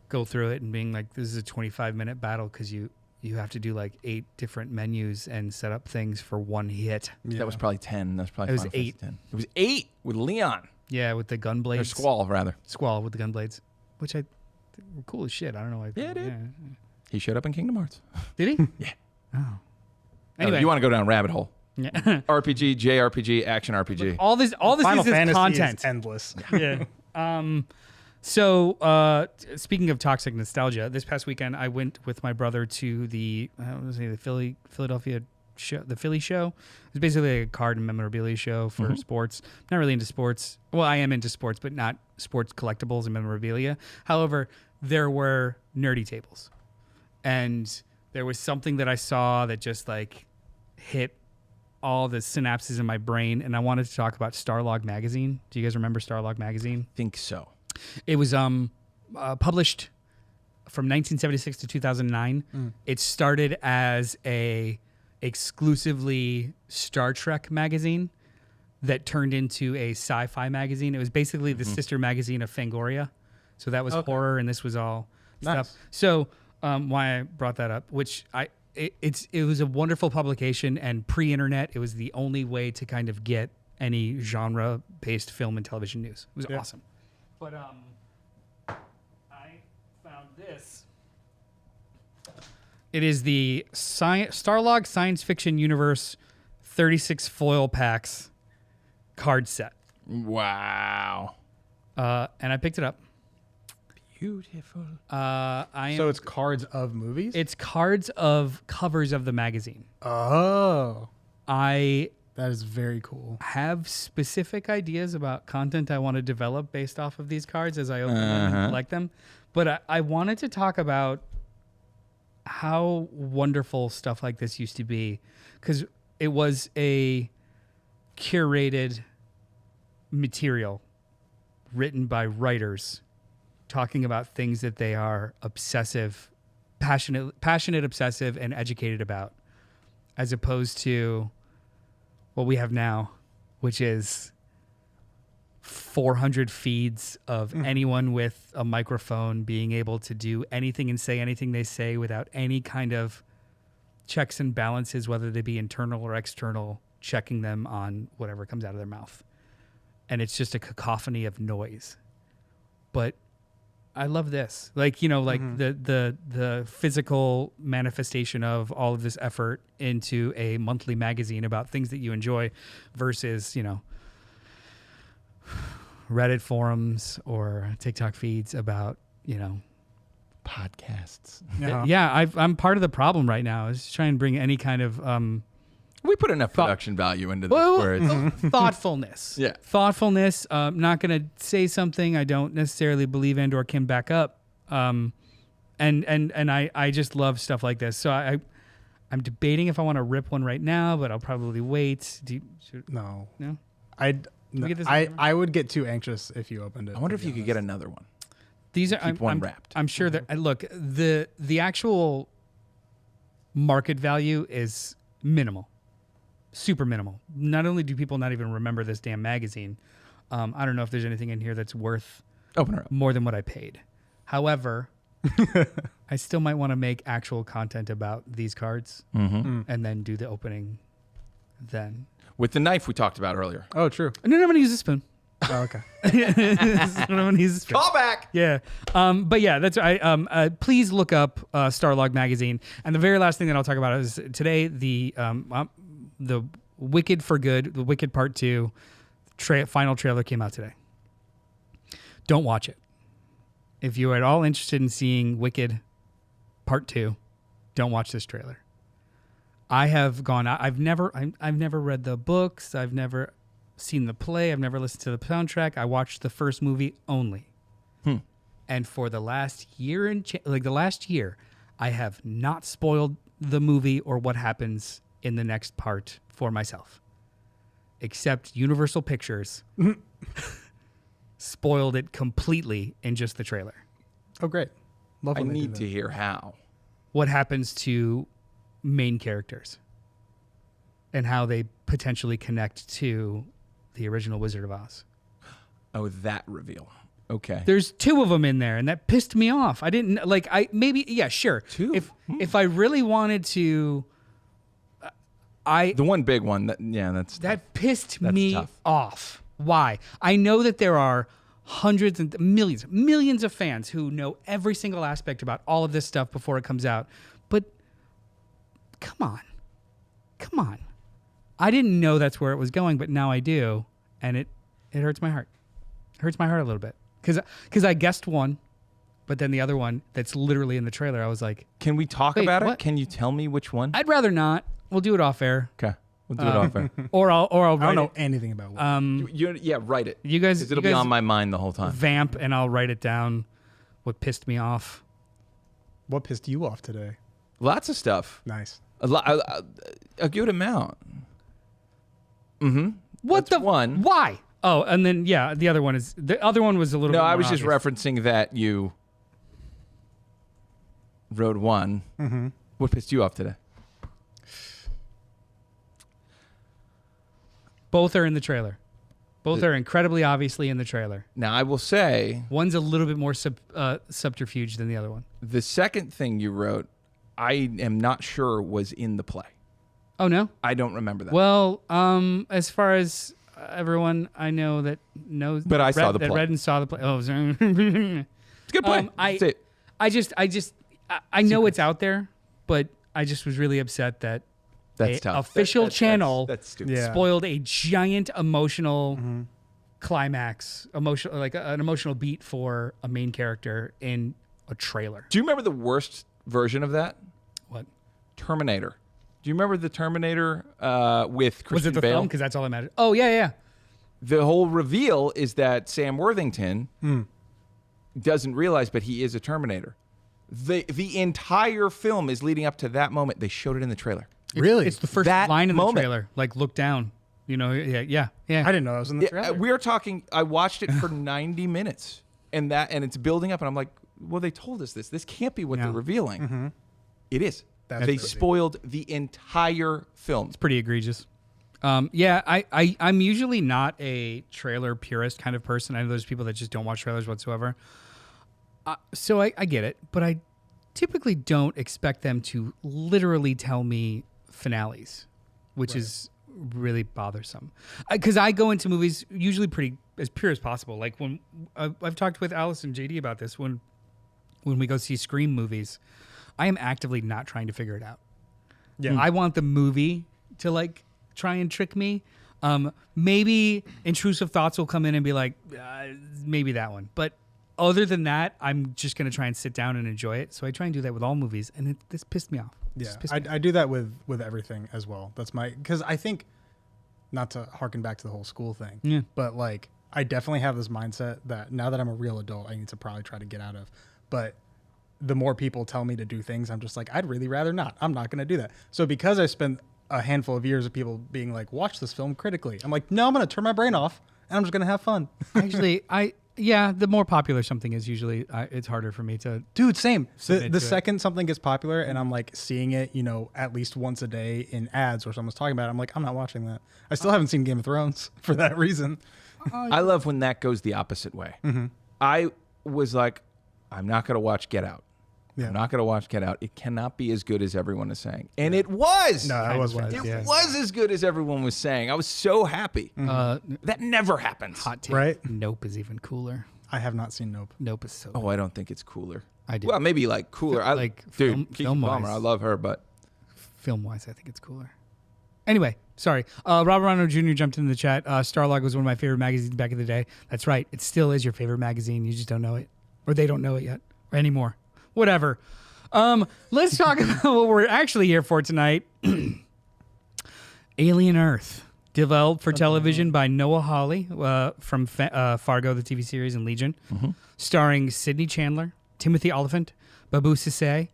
go through it and being like, "This is a 25-minute battle," because you have to do like 8 different menus and set up things for one hit. Yeah. That was probably 10. That was probably. It was Final 8. Fantasy 10. It was 8 with Leon. Yeah, with the gun blades. Or Squall, rather. Squall with the gun blades, which I think were cool as shit. I don't know why. Yeah, dude. He showed up in Kingdom Hearts. Did he? Yeah. Oh. Anyway, you want to go down a rabbit hole? Yeah. RPG, JRPG, action RPG. All this Final is Fantasy content. is endless. Yeah. So speaking of toxic nostalgia, this past weekend I went with my brother to the Philadelphia show, the Philly show. It's basically a card and memorabilia show for sports. Not really into sports. Well, I am into sports, but not sports collectibles and memorabilia. However, there were nerdy tables, and there was something that I saw that just like hit all the synapses in my brain, and I wanted to talk about Starlog magazine. Do you guys remember Starlog magazine? Think so. It was published from 1976 to 2009. It started as a exclusively Star Trek magazine that turned into a sci-fi magazine. It was basically the sister magazine of Fangoria. So that was horror, and this was all stuff. So why I brought that up, which it was a wonderful publication, and pre-internet, it was the only way to kind of get any genre-based film and television news. It was awesome. But I found this. It is the Starlog Science Fiction Universe 36 foil packs card set. Wow. And I picked it up. Beautiful. So it's cards of movies? It's cards of covers of the magazine. Oh. That is very cool. Have specific ideas about content I want to develop based off of these cards as I open them and collect them. But I wanted to talk about how wonderful stuff like this used to be, because it was a curated material written by writers talking about things that they are passionate, obsessive, and educated about, as opposed to what we have now, which is 400 feeds of anyone with a microphone being able to do anything and say anything they say without any kind of checks and balances, whether they be internal or external, checking them on whatever comes out of their mouth. And it's just a cacophony of noise. But I love this. Like, you know, like the physical manifestation of all of this effort into a monthly magazine about things that you enjoy versus, you know, Reddit forums or TikTok feeds about, you know, podcasts. Yeah, I'm part of the problem right now is trying to bring any kind of we put enough production value into this. Where it's thoughtfulness. Yeah. Thoughtfulness. Not going to say something I don't necessarily believe and or can back up. And I just love stuff like this. So I'm debating if I want to rip one right now, but I'll probably wait. No. No? I would get too anxious if you opened it. I wonder if you could get another one. These are Keep one wrapped. I'm sure that look, the actual market value is minimal. Super minimal. Not only do people not even remember this damn magazine, I don't know if there's anything in here that's worth Open her up. more than what I paid. However, I still might want to make actual content about these cards and then do the opening then. With the knife we talked about earlier. Oh, true. No, I'm going to use a spoon. Oh, okay. I'm going to use a spoon. Call back. Yeah. But yeah, that's please look up Starlog magazine. And the very last thing that I'll talk about is today the Wicked for Good, the Wicked Part 2 final trailer came out today. Don't watch it. If you're at all interested in seeing Wicked Part 2, don't watch this trailer. I have gone out. I've never read the books. I've never seen the play. I've never listened to the soundtrack. I watched the first movie only. And for the last year the last year, I have not spoiled the movie or what happens in the next part for myself. Except Universal Pictures spoiled it completely in just the trailer. Oh, great. Love I when they do need that. to hear how. What happens to main characters and how they potentially connect to the original Wizard of Oz. Oh, that reveal. Okay. There's 2 of them in there, and that pissed me off. I didn't sure. 2? If I really wanted to, the one big one that pissed that's me tough. off. Why? I know that there are hundreds and millions of fans who know every single aspect about all of this stuff before it comes out. But come on. I didn't know that's where it was going, but now I do, and it hurts my heart. It hurts my heart a little bit because I guessed one, but then the other one that's literally in the trailer, I was like, can we talk wait, about what? it? Can you tell me which one? I'd rather not. We'll do it off air. Okay. We'll do it off air. Or I'll I write don't know it. anything about what. Write it. You guys, 'Cause it'll be on my mind the whole time. vamp, and I'll write it down. What pissed me off? What pissed you off today? Lots of stuff. Nice. A good amount. What That's one? Why? Oh, and then the other one was a little. No, bit I more was just obvious. referencing that you wrote one. What pissed you off today? Both are in the trailer. Both are incredibly obviously in the trailer. Now, I will say One's a little bit more subterfuge than the other one. the second thing you wrote, I am not sure was in the play. Oh no. I don't remember that. Well, as far as everyone I know that knows, But I saw the that play. read and saw the play. Oh, sorry. It's a good point. That's it. I know it's out there, but I just was really upset that That's a tough. official channel That's stupid. Yeah. spoiled a giant emotional climax, an emotional beat for a main character in a trailer. Do you remember the worst version of that? What Terminator. Do you remember the Terminator with Christian was it? The Bale? film? Because that's all that matters. Oh yeah. The whole reveal is that Sam Worthington doesn't realize, but he is a Terminator. The entire film is leading up to that moment. They showed it in the trailer. Really? It's the first That line in moment. the trailer. Like, look down. You know, yeah. I didn't know that was in the trailer. We're talking. I watched it for 90 minutes, and it's building up, and I'm like, well, they told us this. This can't be what they're revealing. It is. That's They crazy. spoiled the entire film. Pretty egregious. Yeah, I'm usually not a trailer purist kind of person. I know there's people that just don't watch trailers whatsoever. So I get it, but I typically don't expect them to literally tell me finales, which is really bothersome. Because I go into movies usually pretty as pure as possible. Like when I've talked with Alice and JD about this, when we go see Scream movies, I am actively not trying to figure it out. Yeah, I want the movie to like try and trick me. Maybe intrusive thoughts will come in and be like, maybe that one. But other than that, I'm just going to try and sit down and enjoy it. So I try and do that with all movies, and this pissed me off. Yeah, I do that with everything as well. That's because I think, not to harken back to the whole school thing, but like I definitely have this mindset that now that I'm a real adult, I need to probably try to get out of. But the more people tell me to do things, I'm just like, I'd really rather not. I'm not going to do that. So because I spent a handful of years of people being like, watch this film critically, I'm like, no, I'm going to turn my brain off and I'm just going to have fun. Actually, the more popular something is, usually it's harder for me to. Dude, same. The second something gets popular and I'm like seeing it, at least once a day in ads or someone's talking about it, I'm like, I'm not watching that. I still haven't seen Game of Thrones for that reason. I love when that goes the opposite way. Mm-hmm. I was like, I'm not going to watch Get Out. Yeah. I'm not going to watch Get Out. It cannot be as good as everyone is saying. And it was. No, it was. It was as good as everyone was saying. I was so happy. Mm-hmm. That never happens. Hot take. Right? Nope is even cooler. I have not seen Nope. Nope is so good. Oh, I don't think it's cooler. I do. Well, maybe like cooler. Film-wise. Palmer, I love her, but film-wise, I think it's cooler. Anyway, sorry. Robert Rano Jr. jumped into the chat. Starlog was one of my favorite magazines back in the day. That's right. It still is your favorite magazine. You just don't know it. Or they don't know it yet. Or anymore. Whatever. Let's talk about what we're actually here for tonight. Alien Earth, developed for television by Noah Hawley from Fargo, the TV series, and Legion, starring Sidney Chandler, Timothy Oliphant, Babu Sissay,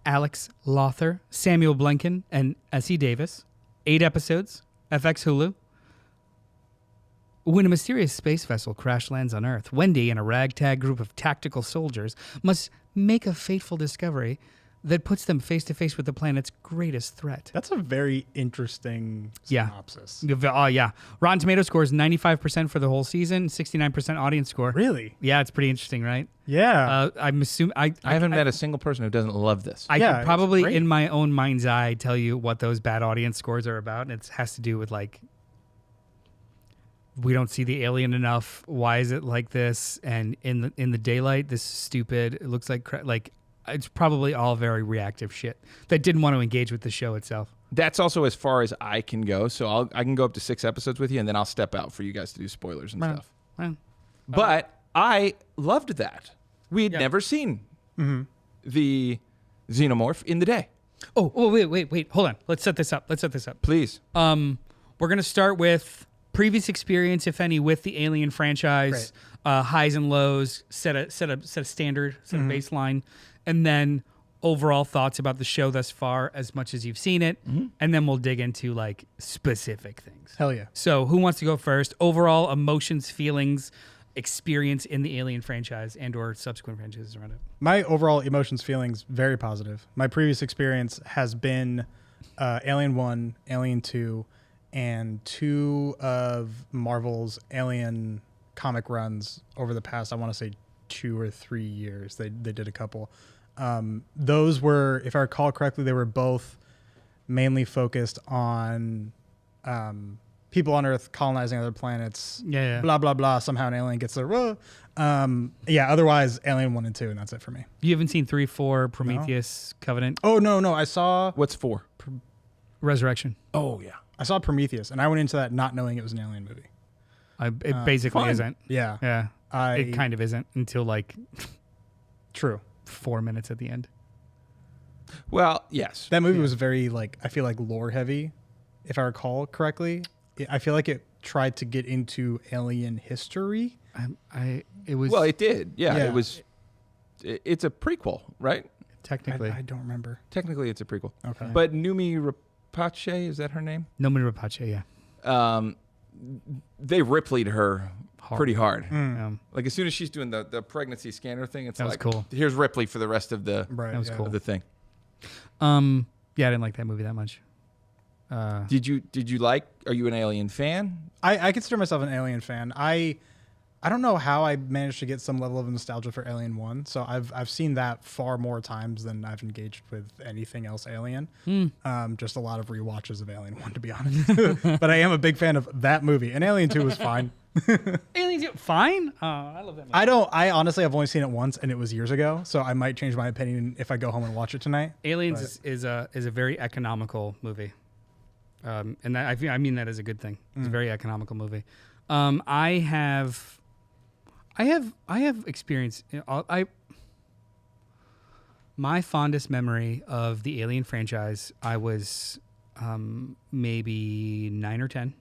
Alex Lothar, Samuel Blenken, and Essie Davis. 8 episodes, FX Hulu. When a mysterious space vessel crash lands on Earth, Wendy and a ragtag group of tactical soldiers must make a fateful discovery that puts them face to face with the planet's greatest threat. That's a very interesting synopsis. Yeah. Rotten Tomatoes scores 95% for the whole season, 69% audience score. Really? Yeah, it's pretty interesting, right? Yeah. I'm assuming I haven't met a single person who doesn't love this. I could probably, in my own mind's eye, tell you what those bad audience scores are about, and it has to do with like, we don't see the alien enough. Why is it like this? And in the daylight, this is stupid. It looks like it's probably all very reactive shit that didn't want to engage with the show itself. That's also as far as I can go. So I can go up to 6 episodes with you, and then I'll step out for you guys to do spoilers and stuff. But I loved that. We had never seen the xenomorph in the day. Oh, wait. Hold on. Let's set this up. Please. We're gonna start with previous experience, if any, with the Alien franchise, highs and lows, set a standard, set a baseline, and then overall thoughts about the show thus far, as much as you've seen it, and then we'll dig into like specific things. Hell yeah! So, who wants to go first? Overall emotions, feelings, experience in the Alien franchise and/or subsequent franchises around it. My overall emotions, feelings, very positive. My previous experience has been Alien 1, Alien 2. And 2 of Marvel's Alien comic runs over the past, I want to say 2 or 3 years. They did a couple. Those were, if I recall correctly, they were both mainly focused on people on Earth colonizing other planets. Yeah. Blah, blah, blah. Somehow an alien gets there. Otherwise, Alien 1 and 2, and that's it for me. You haven't seen 3, 4, Prometheus, Covenant? Oh, no. I saw... What's 4? Resurrection. Oh, yeah. I saw Prometheus, and I went into that not knowing it was an alien movie. It basically isn't. Yeah. Yeah. It kind of isn't until like... True. 4 minutes at the end. Well, yes. That movie was very, I feel like lore heavy, if I recall correctly. I feel like it tried to get into alien history. It was... Well, it did. Yeah. It was... It's a prequel, right? Technically. I don't remember. Technically, it's a prequel. Okay. But Numi Rapace, is that her name? Noomi Rapace, yeah. They Ripley'd her pretty hard. Like as soon as she's doing the pregnancy scanner thing, it's that like, was cool. Here's Ripley for the rest of the Right, that was cool. of the thing. Yeah, I didn't like that movie that much. Did you like? Are you an Alien fan? I consider myself an Alien fan. I don't know how I managed to get some level of nostalgia for Alien 1. So I've seen that far more times than I've engaged with anything else Alien. Just a lot of rewatches of Alien 1, to be honest. But I am a big fan of that movie. And Alien 2 was fine. Alien 2, fine? Oh, I love that movie. I honestly have only seen it once, and it was years ago. So I might change my opinion if I go home and watch it tonight. Aliens is a very economical movie. And that, I mean that as a good thing. It's a very economical movie. I have experience. My fondest memory of the Alien franchise, I was maybe 9 or 10,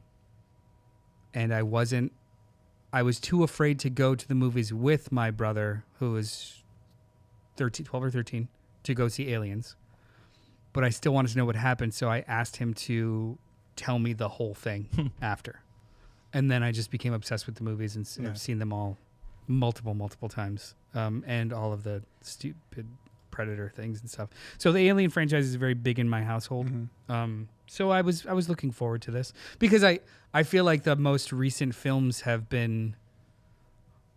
and I was too afraid to go to the movies with my brother, who was 12 or 13, to go see Aliens. But I still wanted to know what happened, so I asked him to tell me the whole thing after. And then I just became obsessed with the movies and I've seen them all multiple times, and all of the stupid Predator things and stuff. So the Alien franchise is very big in my household. So I was looking forward to this because I feel like the most recent films have been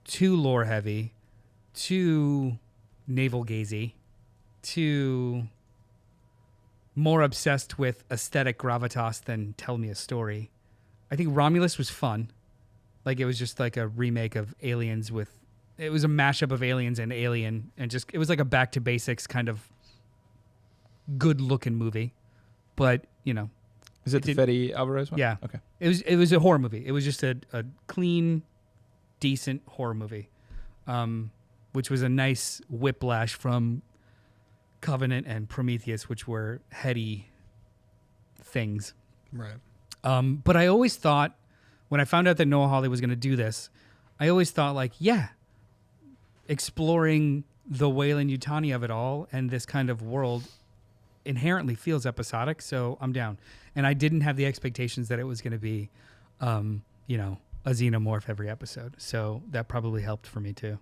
too lore heavy, too navel gazy, too more obsessed with aesthetic gravitas than tell me a story. I think Romulus was fun. Like, it was just like a remake of Aliens it was a mashup of Aliens and Alien, and it was like a back to basics kind of good looking movie. But, Is it the Fede Alvarez one? Yeah. Okay. It was a horror movie. It was just a clean, decent horror movie, which was a nice whiplash from Covenant and Prometheus, which were heady things. Right. But I always thought, when I found out that Noah Hawley was going to do this, I always thought, like, exploring the Weyland-Yutani of it all and this kind of world inherently feels episodic, so I'm down. And I didn't have the expectations that it was going to be, a xenomorph every episode. So that probably helped for me too.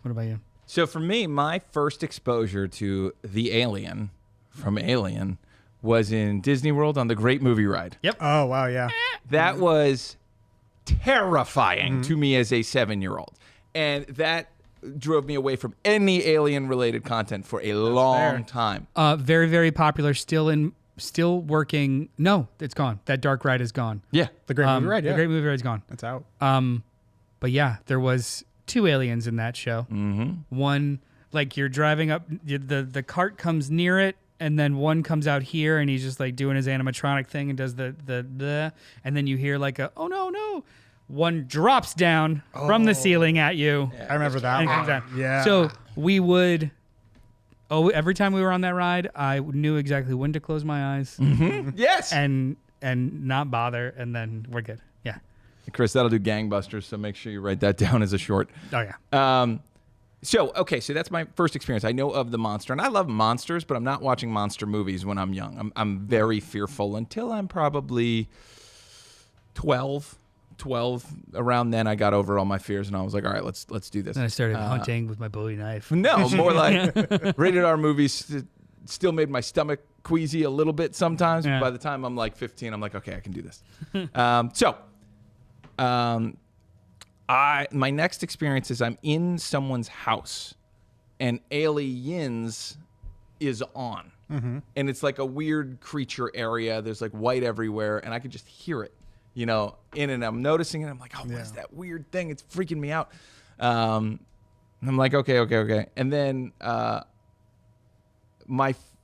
What about you? So for me, my first exposure to the Alien from Alien was in Disney World on the Great Movie Ride. Yep. Oh, wow, yeah. That was terrifying to me as a 7-year-old. And that drove me away from any Alien-related content for a long time. Very, very popular. Still working. No, it's gone. That dark ride is gone. Yeah. The Great Movie Ride, yeah. The Great Movie Ride is gone. It's out. But yeah, there was 2 aliens in that show. Mm-hmm. One, like, you're driving up, the cart comes near it, and then one comes out here, and he's just like doing his animatronic thing and does the, and then you hear like oh no. One drops down from the ceiling at you. I remember that and it comes one. down. Yeah. So we would, every time we were on that ride, I knew exactly when to close my eyes Yes. and not bother, and then we're good. Yeah. Chris, that'll do gangbusters, so make sure you write that down as a short. Oh, yeah. So that's my first experience. I know of the monster, and I love monsters, but I'm not watching monster movies when I'm young. I'm very fearful until I'm probably 12. Around then, I got over all my fears, and I was like, all right, let's do this. And I started hunting with my Bowie knife. No, more like rated R movies still made my stomach queasy a little bit sometimes. Yeah. But by the time I'm like 15, I'm like, okay, I can do this. My next experience is I'm in someone's house, and Aliens is on. Mm-hmm. And it's like a weird creature area. There's like white everywhere, and I could just hear it, and I'm noticing it. I'm like, what is that weird thing? It's freaking me out. And I'm like, okay. And then I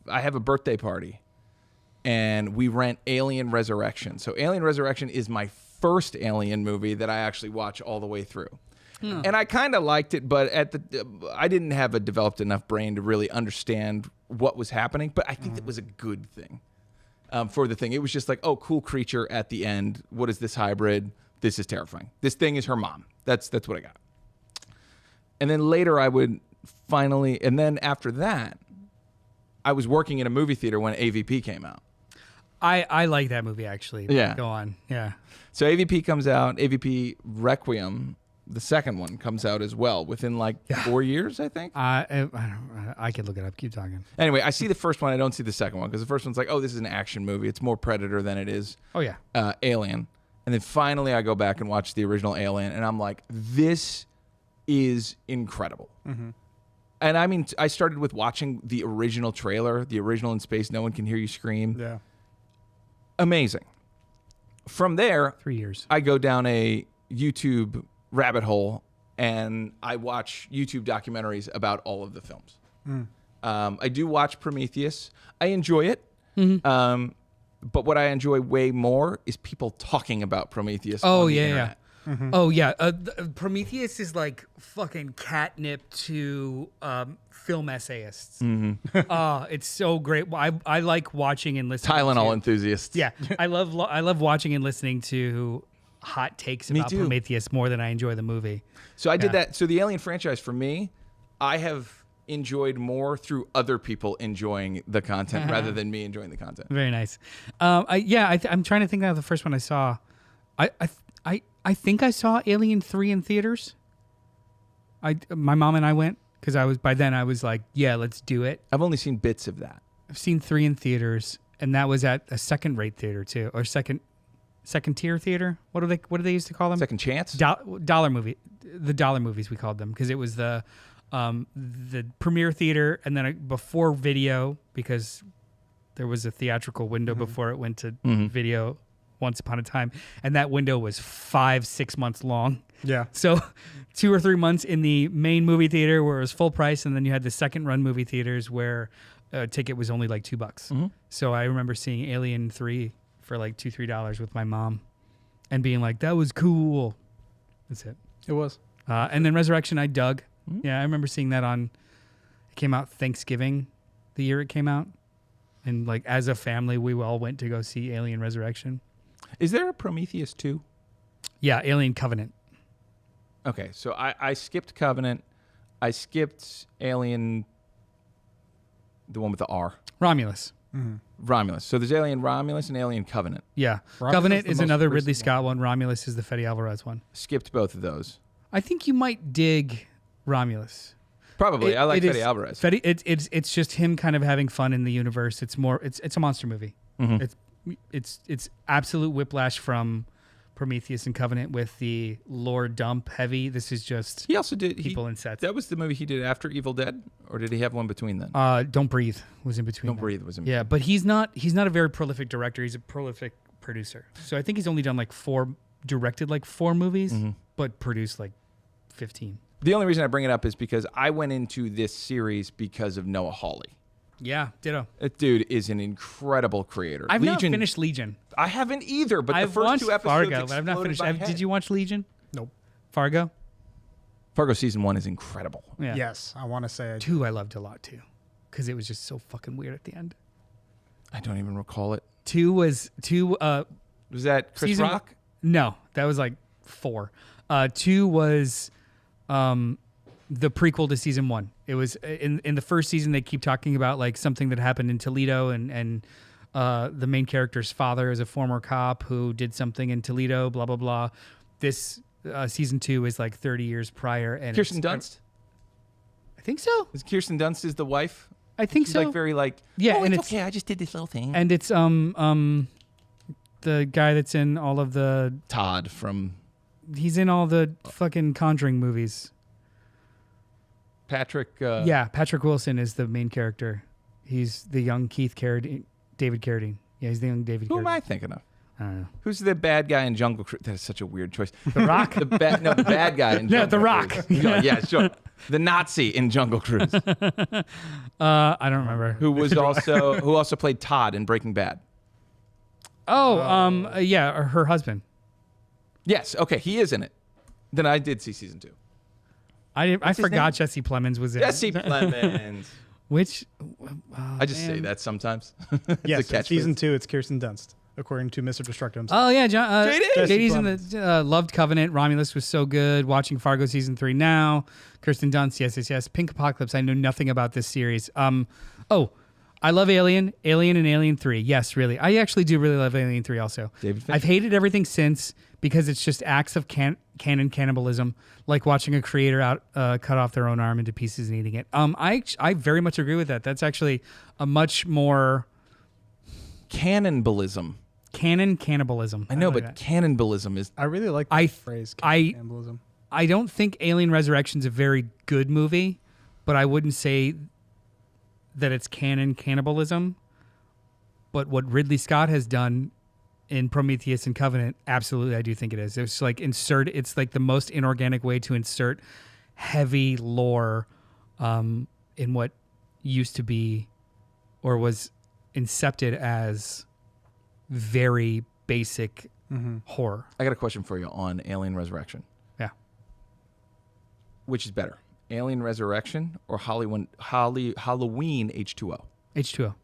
have a birthday party, and we rent Alien Resurrection. So Alien Resurrection is my first Alien movie that I actually watch all the way through. And I kind of liked it, but I didn't have a developed enough brain to really understand what was happening. But I think that was a good thing for the thing. It was just like, oh, cool creature at the end. What is this hybrid? This is terrifying. This thing is her mom. That's what I got. And then later and then after that, I was working in a movie theater when AVP came out. I like that movie, actually. Yeah. Go on. Yeah. So AVP comes out, AVP Requiem, the second one comes out as well within like 4 years, I think. I could look it up. Keep talking. Anyway, I see the first one. I don't see the second one because the first one's like, oh, this is an action movie. It's more Predator than it is Alien. And then finally I go back and watch the original Alien, and I'm like, this is incredible. Mm-hmm. And I mean, I started with watching the original trailer, the original In Space, No One Can Hear You Scream. Yeah. Amazing. From there, 3 years. I go down a YouTube rabbit hole, and I watch YouTube documentaries about all of the films. I do watch Prometheus. I enjoy it. Mm-hmm. But what I enjoy way more is people talking about Prometheus on the internet. Mm-hmm. Oh, yeah. Prometheus is like fucking catnip to film essayists. Mm-hmm. It's so great. I like watching and listening Tylenol enthusiasts. Yeah. I love watching and listening to hot takes about Prometheus more than I enjoy the movie. So I did that. So the Alien franchise, for me, I have enjoyed more through other people enjoying the content rather than me enjoying the content. Very nice. I'm trying to think of the first one I saw. I think I saw Alien 3 in theaters. My mom and I went because by then I was like, yeah, let's do it. I've only seen bits of that. I've seen 3 in theaters, and that was at a second-rate theater too, or second-tier theater. What do they used to call them? Second chance. Dollar movie. The dollar movies we called them because it was the premiere theater, and then before video, because there was a theatrical window before it went to video once upon a time, and that window was 5-6 months long. Yeah. So 2 or 3 months in the main movie theater where it was full price, and then you had the second run movie theaters where a ticket was only like $2. Mm-hmm. So I remember seeing Alien 3 for like $2-3 with my mom and being like, that was cool. That's it. It was. And then Resurrection I dug. Mm-hmm. Yeah, I remember seeing that it came out Thanksgiving the year it came out. And like as a family, we all went to go see Alien Resurrection. Is there a Prometheus 2? Yeah, Alien Covenant. Okay, so I skipped Covenant. I skipped Alien, the one with the R. Romulus. Mm-hmm. Romulus. So there's Alien Romulus and Alien Covenant. Yeah. Romulus Covenant is is the most another recent Ridley Scott one. Romulus is the Fede Alvarez one. Skipped both of those. I think you might dig Romulus. Probably. I like Fede Alvarez. It's just him kind of having fun in the universe. It's a monster movie. Mm-hmm. It's absolute whiplash from Prometheus and Covenant with the lore dump heavy. This is just he also did people in sets. That was the movie he did after Evil Dead, or did he have one between then? Don't Breathe was in between. Don't Breathe was in between. Yeah, but he's not a very prolific director. He's a prolific producer. So I think he's only done directed 4 movies, but produced 15. The only reason I bring it up is because I went into this series because of Noah Hawley. Yeah, ditto. That dude is an incredible creator. I've not finished Legion. I haven't either, but I've the first 2 episodes Fargo, but I've not finished. Did you watch Legion? Nope. Fargo? Fargo season 1 is incredible. Yeah. Yes, I want to say 2 I loved a lot too, because it was just so fucking weird at the end. I don't even recall it. 2 was 2. Was that Chris Rock? No, that was 4. 2 was the prequel to season 1. It was in the first season. They keep talking about something that happened in Toledo, and the main character's father is a former cop who did something in Toledo. Blah blah blah. This season 2 is 30 years prior, and Kirsten Dunst. I think so. Is Kirsten Dunst is the wife? I think She's so. Very yeah, oh, and it's okay. I just did this little thing. And it's the guy that's in all of the Todd from. He's in all the fucking Conjuring movies. Patrick. Yeah, Patrick Wilson is the main character. He's the young David Carradine. Yeah, he's the young David Carradine. Who am I thinking of? I don't know. Who's the bad guy in Jungle Cruise? That is such a weird choice. The Rock? the bad guy in Jungle The Rock. Cruise. Yeah, sure. The Nazi in Jungle Cruise. I don't remember. Who also played Todd in Breaking Bad. Oh, yeah, or her husband. Yes, okay, he is in it. Then I did see season 2. I forgot Jesse Plemons was in Jesse Plemons. Which I just say that sometimes. Yes, season 2, it's Kirsten Dunst, according to Mr. Destructo himself. Oh yeah, JD's in Plemons. the loved Covenant. Romulus was so good. Watching Fargo season 3 now. Kirsten Dunst, yes. Pink Apocalypse. I know nothing about this series. I love Alien and Alien 3. Yes, really. I actually do really love Alien 3 also. David Fincher. I've hated everything since because it's just acts of canon cannibalism, like watching a creator cut off their own arm into pieces and eating it. I very much agree with that. That's actually a much more Cannibalism. canon cannibalism. I know, like but that. cannibalism is. I really like the phrase cannibalism. I don't think Alien Resurrection's a very good movie, but I wouldn't say that it's canon cannibalism. But what Ridley Scott has done in Prometheus and Covenant, absolutely, I do think it is. It's like it's like the most inorganic way to insert heavy lore in what used to be or was incepted as very basic horror. I got a question for you on Alien Resurrection. Yeah. Which is better, Alien Resurrection or Halloween H2O? H2O.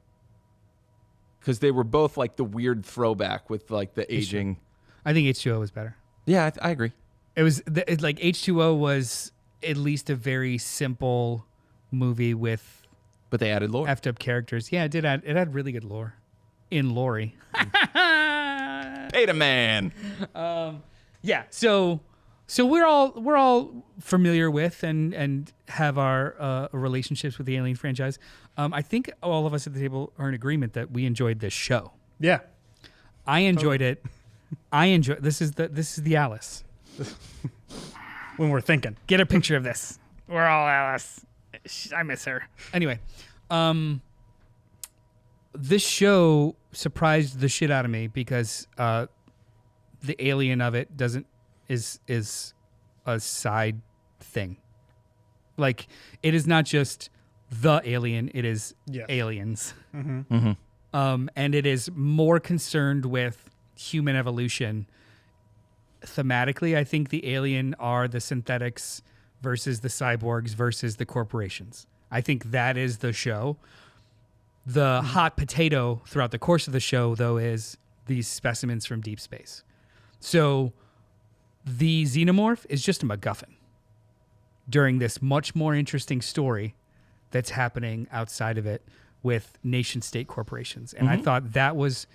Because they were both like the weird throwback with like the aging. I think H2O was better. Yeah, I agree. It was like H2O was at least a very simple movie with But they added lore. effed up characters. Yeah, it had really good lore in Lori. Beta Man. Yeah, so we're all familiar with and have our relationships with the Alien franchise. I think all of us at the table are in agreement that we enjoyed this show. Yeah. I enjoyed it. This is the Alice. When we're thinking. Get a picture of this. We're all Alice. I miss her. Anyway, this show surprised the shit out of me because the alien of it is a side thing. Like, it is not just the alien, it is aliens. And it is more concerned with human evolution. Thematically, I think the alien are the synthetics versus the cyborgs versus the corporations. I think that is the show. The hot potato throughout the course of the show, though, is these specimens from deep space. So the xenomorph is just a MacGuffin during this much more interesting story that's happening outside of it with nation-state corporations. And I thought that was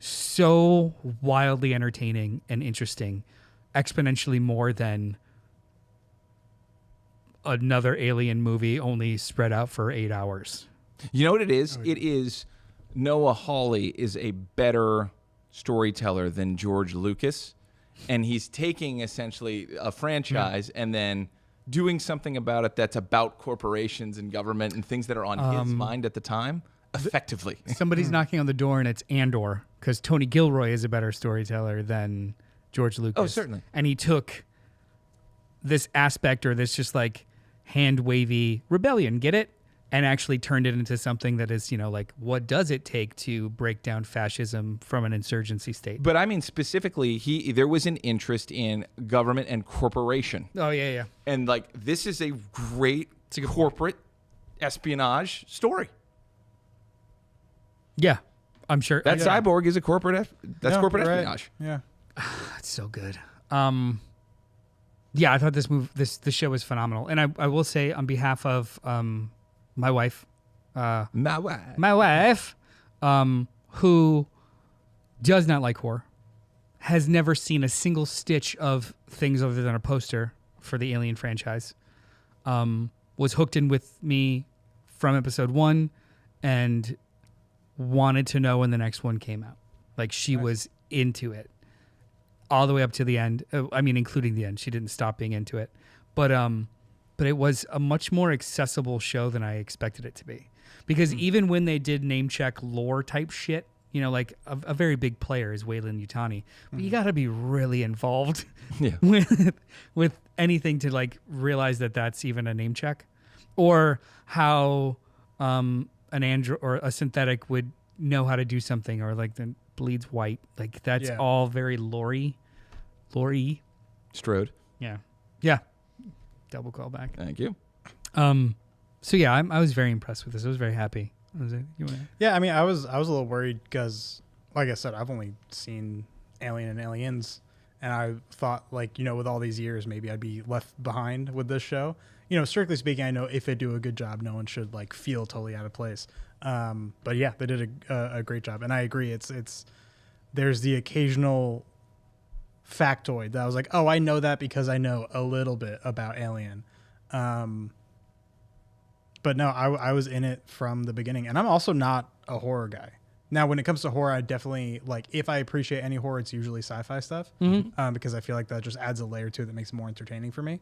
so wildly entertaining and interesting, exponentially more than another alien movie only spread out for 8 hours. You know what it is? It is Noah Hawley is a better storyteller than George Lucas, and he's taking essentially a franchise and then doing something about it that's about corporations and government and things that are on his mind at the time effectively. Somebody's knocking on the door, and it's Andor, because Tony Gilroy is a better storyteller than George Lucas. Oh, certainly. And he took this aspect, or this just like hand-wavy rebellion, get it? And actually turned it into something that is, like, what does it take to break down fascism from an insurgency state? But I mean, specifically, there was an interest in government and corporation. Oh, yeah. And like, this is a great corporate espionage story. Yeah, I'm sure. That cyborg is a corporate. That's corporate right. espionage. Yeah. That's so good. Yeah, I thought this show was phenomenal, and I will say on behalf of my wife, who does not like horror, has never seen a single stitch of things other than a poster for the Alien franchise, was hooked in with me from episode 1 and wanted to know when the next one came out. Like, she was into it all the way up to the end. I mean, including the end. She didn't stop being into it. But it was a much more accessible show than I expected it to be. Because even when they did name check lore type shit, like a very big player is Weyland Yutani, but you got to be really involved with anything to like realize that that's even a name check, or how an android or a synthetic would know how to do something, or like then bleeds white. Like, that's all very lore-y. Strode. Yeah. Double call back. Thank you. So yeah, I was very impressed with this. I was very happy. Yeah, I mean, I was a little worried because, like I said, I've only seen Alien and Aliens, and I thought, like, with all these years, maybe I'd be left behind with this show. Strictly speaking, I know if they do a good job, no one should like feel totally out of place. But yeah, they did a great job, and I agree. It's there's the occasional factoid that I was like, oh, I know that because I know a little bit about Alien. But no, I was in it from the beginning, and I'm also not a horror guy. Now, when it comes to horror, I definitely like, if I appreciate any horror, it's usually sci-fi stuff, because I feel like that just adds a layer to it that makes it more entertaining for me.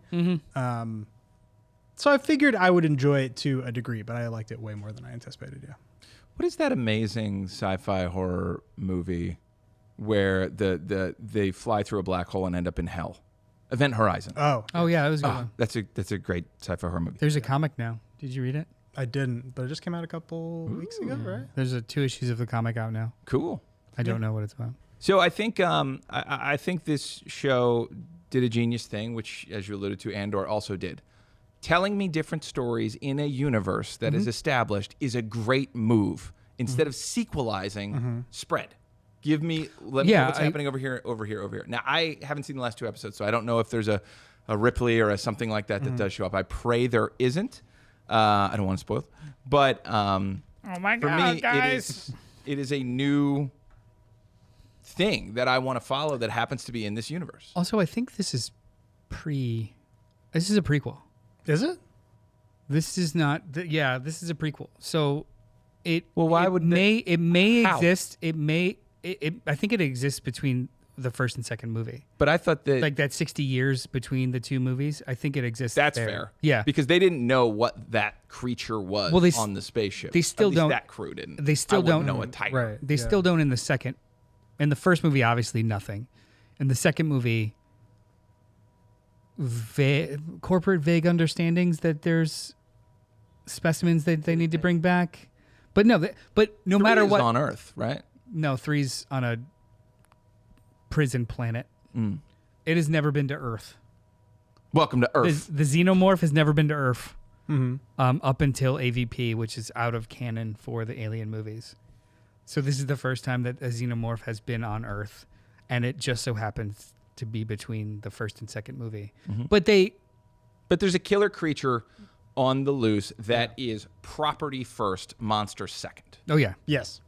So I figured I would enjoy it to a degree, but I liked it way more than I anticipated. Yeah. What is that amazing sci-fi horror movie where they fly through a black hole and end up in hell? Event Horizon. Oh yeah, that was a good one. That's a great sci-fi horror movie. There's a comic now. Did you read it? I didn't, but it just came out a couple weeks ago, right? There's 2 issues of the comic out now. Cool. I don't know what it's about. So I think I think this show did a genius thing, which, as you alluded to, Andor also did. Telling me different stories in a universe that is established is a great move. Instead of sequelizing, spread. Let me know what's happening over here. Now, I haven't seen the last 2 episodes, so I don't know if there's a Ripley or a something like that that does show up. I pray there isn't. I don't want to spoil it. But oh my for God, me, guys. it is a new thing that I want to follow that happens to be in this universe. Also, I think this is a prequel. Is it? This is not. This is a prequel. So it. Well, why would it may How? exist? It may. I think it exists between the first and second movie. But I thought that Like that 60 years between the 2 movies. I think it exists. that's there. fair. Yeah. Because they didn't know what that creature was on the spaceship. they still At least don't- that crew didn't. they still I wouldn't don't know a tiger. Right. They still don't in the second. In the first movie, obviously nothing. In the second movie, corporate vague understandings that there's specimens that they need to bring back. But no, no 3 matter is what. on Earth, right? No, 3's on a prison planet. It has never been to Earth. Welcome to Earth. The xenomorph has never been to Earth up until AVP, which is out of canon for the Alien movies. So this is the first time that a xenomorph has been on Earth, and it just so happens to be between the first and second movie. But there's a killer creature on the loose that is property first, monster second. oh yeah, Yes.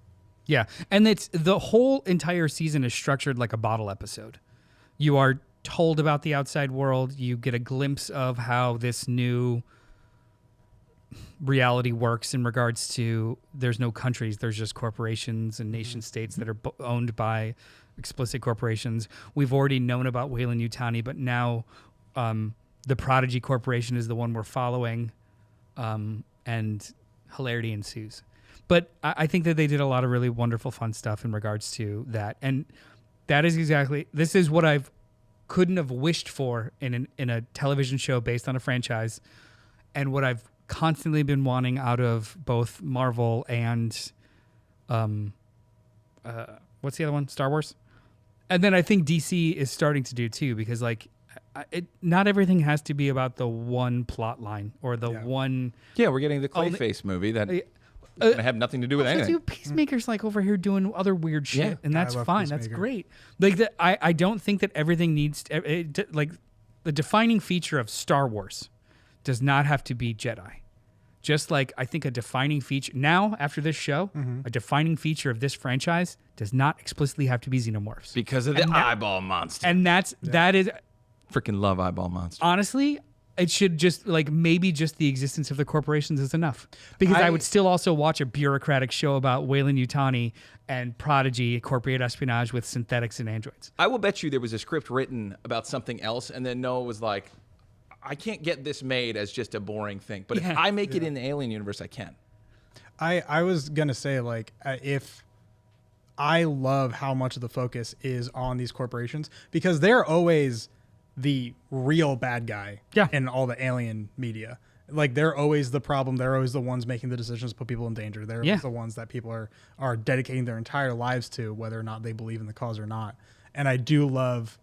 yeah, and it's the whole entire season is structured like a bottle episode. You are told about the outside world. You get a glimpse of how this new reality works in regards to there's no countries, there's just corporations and nation states that are owned by explicit corporations. We've already known about Weyland-Yutani, but now the Prodigy Corporation is the one we're following, and hilarity ensues. But I think that they did a lot of really wonderful, fun stuff in regards to that. And that is this is what I couldn't have wished for in a television show based on a franchise, and what I've constantly been wanting out of both Marvel and what's the other one? Star Wars. And then I think DC is starting to do too, because like not everything has to be about the one plot line or the one. Yeah, we're getting the Clayface movie that gonna have nothing to do with anything. Peacemaker's like over here doing other weird shit, Yeah. and that's I love fine. That's Peacemaker. great. Like I don't think that everything needs like the defining feature of Star Wars does not have to be Jedi. Just like I think a defining feature now after this show, a defining feature of this franchise does not explicitly have to be xenomorphs. Because of the eyeball monster. And that is Freaking love eyeball monster. honestly, it should just like maybe just the existence of the corporations is enough. Because I would still also watch a bureaucratic show about Weyland-Yutani and Prodigy, corporate espionage with synthetics and androids. I will bet you there was a script written about something else, and then Noah was like, I can't get this made as just a boring thing. But if I make it in the Alien universe, I can. I was going to say, like, if I love how much of the focus is on these corporations, because they're always the real bad guy in all the Alien media. Like, they're always the problem. They're always the ones making the decisions to put people in danger. They're always the ones that people are dedicating their entire lives to, whether or not they believe in the cause or not. And I do love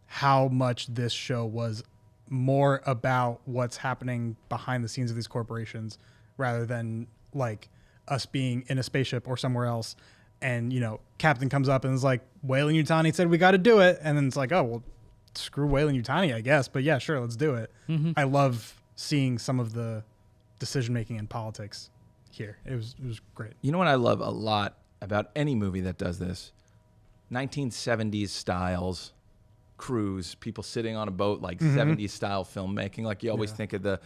how much this show was more about what's happening behind the scenes of these corporations rather than like us being in a spaceship or somewhere else. And, you know, Captain cocomes up and is like, Weyland-Yutani said we got to do it. And then it's like, oh, well, screw Weyland-Yutani, I guess. But yeah, sure, let's do it. I love seeing some of the decision-making in politics here. It was great. You know what I love a lot about any movie that does this? 1970s styles cruise, people sitting on a boat, like 70s style filmmaking. Like you always think of the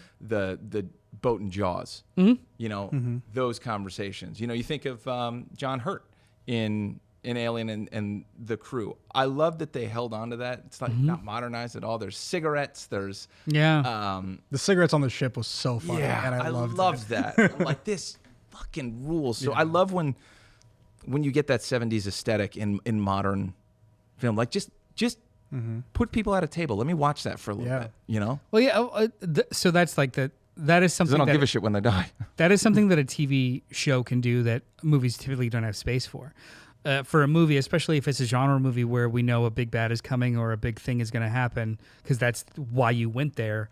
boat in Jaws, you know, those conversations. You know, you think of John Hurt in Alien and the crew. I love that they held on to that. It's like not modernized at all. There's cigarettes. There's the cigarettes on the ship was so funny. Yeah, and I loved that. I'm like, this fucking rules. So I love when you get that 70s aesthetic in modern film. Like just put people at a table. Let me watch that for a little bit. You know. Well, yeah. So that's like that is something. I don't give a shit when they die. That is something that a TV show can do that movies typically don't have space for. For a movie, especially if it's a genre movie where we know a big bad is coming or a big thing is going to happen, because that's why you went there,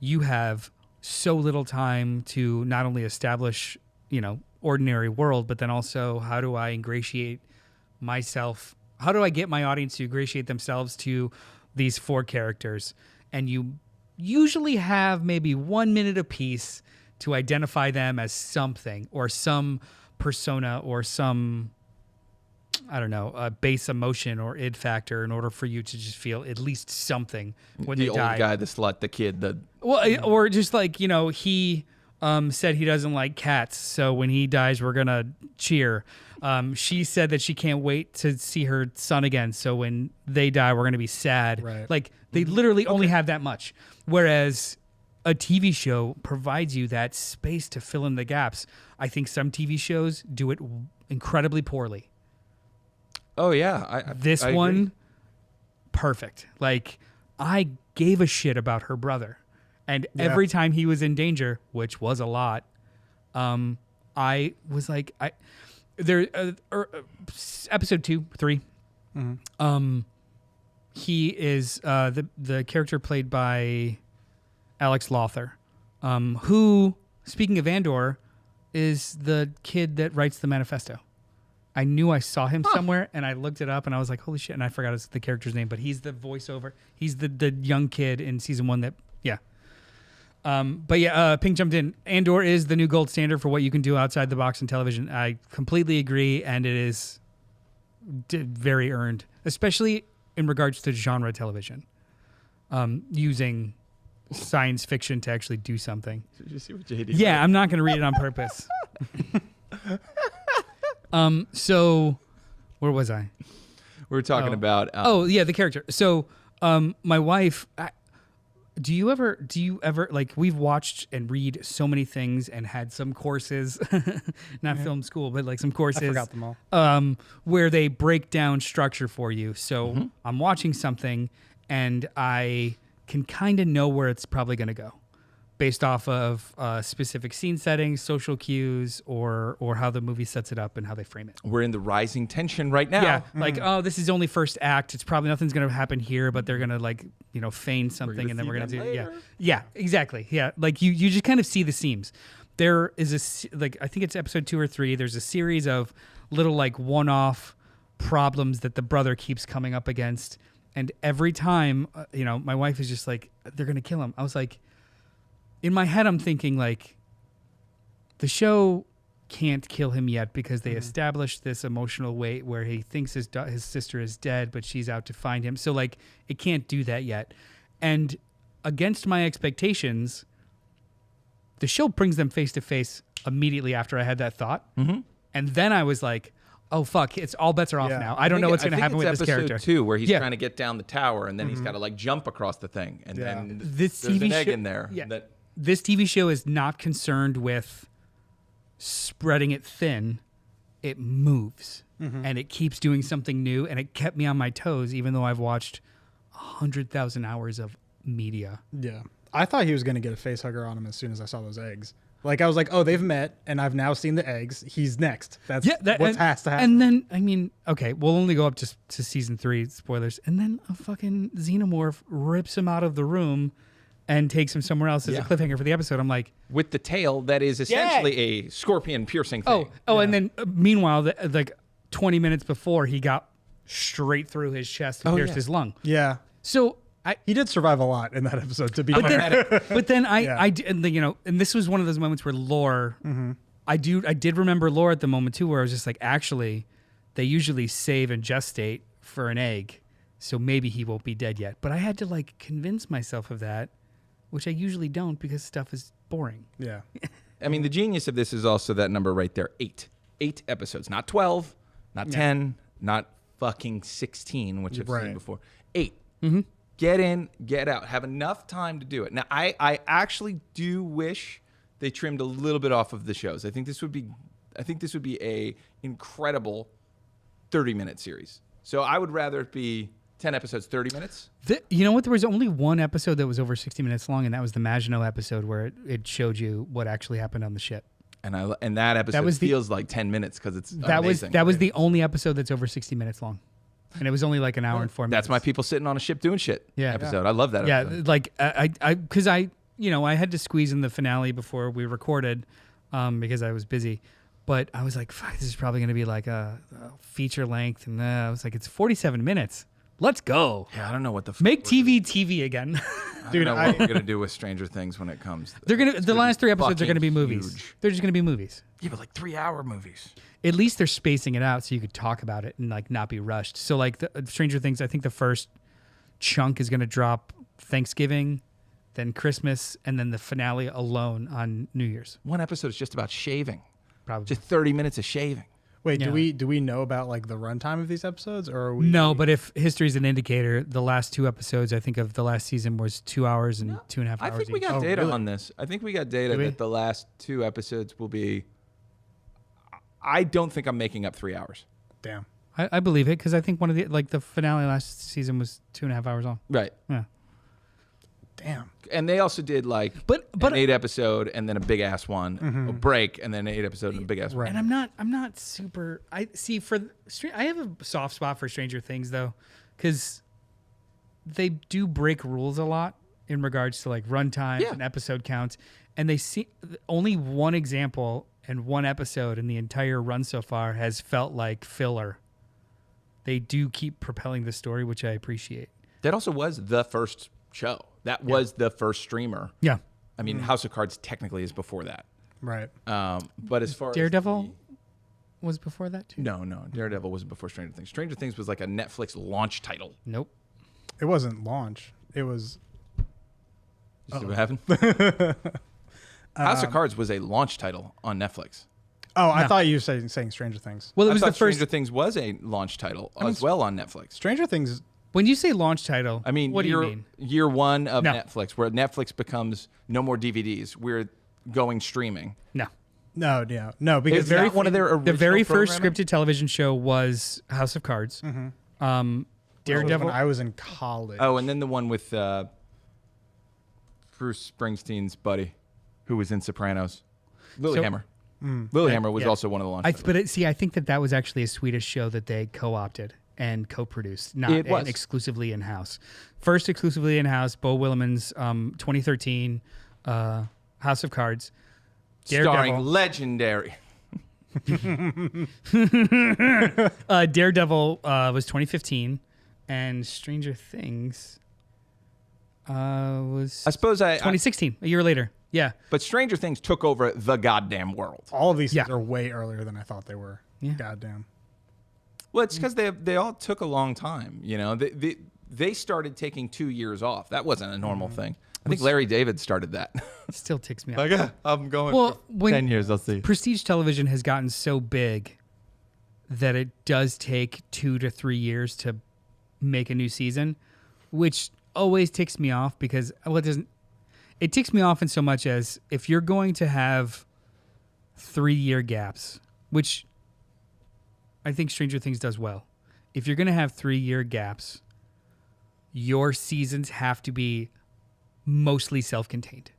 you have so little time to not only establish, you know, ordinary world, but then also how do I ingratiate myself? How do I get my audience to ingratiate themselves to these four characters? And you usually have maybe 1 minute apiece to identify them as something or some persona or some, I don't know, base emotion or id factor in order for you to just feel at least something when they die. The old guy, the slut, the kid, or just like, you know, he said he doesn't like cats, so when he dies, we're gonna cheer. She said that she can't wait to see her son again, so when they die, we're gonna be sad. Right. Like they literally only have that much, whereas a TV show provides you that space to fill in the gaps. I think some TV shows do it incredibly poorly. Oh yeah, This I one, agree. perfect. Like I gave a shit about her brother, and every time he was in danger, which was a lot, I was like, episode 2, 3. He is the character played by Alex Lothar, who, speaking of Andor, is the kid that writes the manifesto. I knew I saw him somewhere, and I looked it up, and I was like, holy shit, and I forgot the character's name, but he's the voiceover. He's the young kid in season 1 that, Pink jumped in. Andor is the new gold standard for what you can do outside the box in television. I completely agree, and it is very earned, especially in regards to genre television, using science fiction to actually do something. Did you see what JD? Yeah, I'm not going to read it on purpose. So where was I? We were talking about. The character. So, my wife. Do you ever like? We've watched and read so many things and had some courses, not film school, but like some courses. I forgot them all. Where they break down structure for you. So I'm watching something, and I can kind of know where it's probably going to go, based off of specific scene settings, social cues, or how the movie sets it up and how they frame it. We're in the rising tension right now. Yeah, like, oh, this is only first act. It's probably nothing's going to happen here, but they're going to, like, you know, feign something, and then we're going to do Yeah, exactly. Yeah, like you just kind of see the seams. There is I think it's episode 2 or 3. There's a series of little, like, one-off problems that the brother keeps coming up against, and every time, my wife is just like, they're going to kill him. I was like, in my head, I'm thinking, like, the show can't kill him yet because they established this emotional weight where he thinks his sister is dead, but she's out to find him. So, like, it can't do that yet. And against my expectations, the show brings them face to face immediately after I had that thought. And then I was like, oh, fuck, it's all bets are off now. I don't know what's going to happen with this character. Episode 2, where he's trying to get down the tower, and then he's got to, like, jump across the thing. And then there's an egg in there. This TV show is not concerned with spreading it thin. It moves, and it keeps doing something new, and it kept me on my toes, even though I've watched 100,000 hours of media. Yeah. I thought he was going to get a face hugger on him as soon as I saw those eggs. Like, I was like, oh, they've met, and I've now seen the eggs. He's next. That's what has to happen. And then, I mean, okay, we'll only go up to season 3, spoilers, and then a fucking xenomorph rips him out of the room and takes him somewhere else as a cliffhanger for the episode. I'm like, with the tail that is essentially a scorpion piercing thing. And then meanwhile, like 20 minutes before, he got straight through his chest and pierced his lung. Yeah. So he did survive a lot in that episode, to be fair. But then I did, and this was one of those moments where lore. I did remember lore at the moment too, where I was just like, actually, they usually save and gestate for an egg. so maybe he won't be dead yet. But I had to like convince myself of that, which I usually don't because stuff is boring. Yeah. I mean, the genius of this is also that number right there, 8. 8 episodes, not 12, not 10, not fucking 16, which I've seen before. 8. Mm-hmm. Get in, get out. Have enough time to do it. Now, I actually do wish they trimmed a little bit off of the shows. I think this would be a incredible 30-minute series. So I would rather it be 10 episodes, 30 minutes. You know what? There was only one episode that was over 60 minutes long, and that was the Maginot episode where it showed you what actually happened on the ship. And that episode feels like 10 minutes because it's amazing. That was the only episode that's over 60 minutes long. And it was only like an hour and 4 minutes. That's my people sitting on a ship doing shit episode. I love that episode. Yeah, like I had to squeeze in the finale before we recorded because I was busy. But I was like, fuck, this is probably going to be like a feature length. And I was like, it's 47 minutes. Let's go. Yeah, I don't know what the make TV again. Dude, I don't know what we're gonna do with Stranger Things when it comes. The last 3 episodes are gonna be movies. Huge. They're just gonna be movies. Yeah, but like 3-hour movies. At least they're spacing it out so you could talk about it and like not be rushed. So like the Stranger Things, I think the first chunk is gonna drop Thanksgiving, then Christmas, and then the finale alone on New Year's. One episode is just about shaving. Probably just 30 minutes of shaving. Wait, do we know about like the runtime of these episodes, or are we? No, but if history's an indicator, the last 2 episodes I think of the last season was 2 hours and 2.5 hours. I think we each. got data on this. I think we got data that the last 2 episodes will be. I don't think I'm making up 3 hours. Damn. I believe it because I think one of the finale last season was 2.5 hours long. Right. Yeah. Damn. And they also did like but an 8 episode and then a big ass one, a break, and then an 8 episode and a big ass one. And I'm not super. I see I have a soft spot for Stranger Things though, because they do break rules a lot in regards to like runtimes and episode counts, and they see only one example and one episode in the entire run so far has felt like filler. They do keep propelling the story, which I appreciate. That also was the first show. That was the first streamer. Yeah. I mean, House of Cards technically is before that. Right. But as far Daredevil was before that too? No. Daredevil wasn't before Stranger Things. Stranger Things was like a Netflix launch title. Nope. It wasn't launch. It was. You see what happened? House of Cards was a launch title on Netflix. Oh, I thought you were saying Stranger Things. Well, it was I the thought first. Stranger Things was a launch title as well on Netflix. Stranger Things. When you say launch title, I mean, what do you mean? Year one of No. Netflix, where Netflix becomes no more DVDs. We're going streaming. No. No, because Is that one of their The original very first programming? scripted television show was House of Cards. Daredevil. when I was in college. Oh, and then the one with Bruce Springsteen's buddy, who was in Sopranos, Lilyhammer. Lilyhammer was also one of the launch titles. I think that was actually a Swedish show that they co-opted and co-produced, not It was. exclusively in-house. First exclusively in-house, Bo Willimans, 2013, House of Cards. Starring legendary. Daredevil was 2015, and Stranger Things was I suppose 2016, a year later. Yeah. But Stranger Things took over the goddamn world. All of these things are way earlier than I thought they were. Yeah. Goddamn. Well, it's because they all took a long time. You know, they started taking 2 years off. That wasn't a normal thing. I think Larry David started that. It still ticks me off. Like, I'm going Well, for 10 years. I'll see. Prestige television has gotten so big that it does take 2 to 3 years to make a new season, which always ticks me off because it ticks me off in so much as if you're going to have 3-year gaps, which I think Stranger Things does well. If you're going to have 3-year gaps, your seasons have to be mostly self-contained.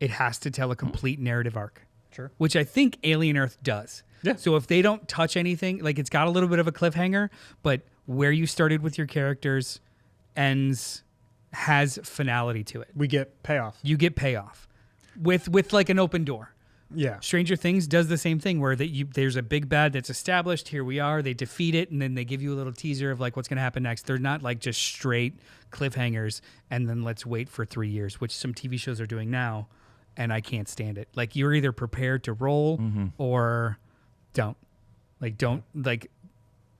It has to tell a complete narrative arc. Sure. Which I think Alien Earth does. Yeah. So if they don't touch anything, like it's got a little bit of a cliffhanger, but where you started with your characters has finality to it. We get payoff. You get payoff with like an open door. Yeah. Stranger Things does the same thing where there's a big bad that's established. Here we are. They defeat it, and then they give you a little teaser of like what's going to happen next. They're not like just straight cliffhangers, and then let's wait for 3 years, which some TV shows are doing now, and I can't stand it. Like you're either prepared to roll or don't. Like don't like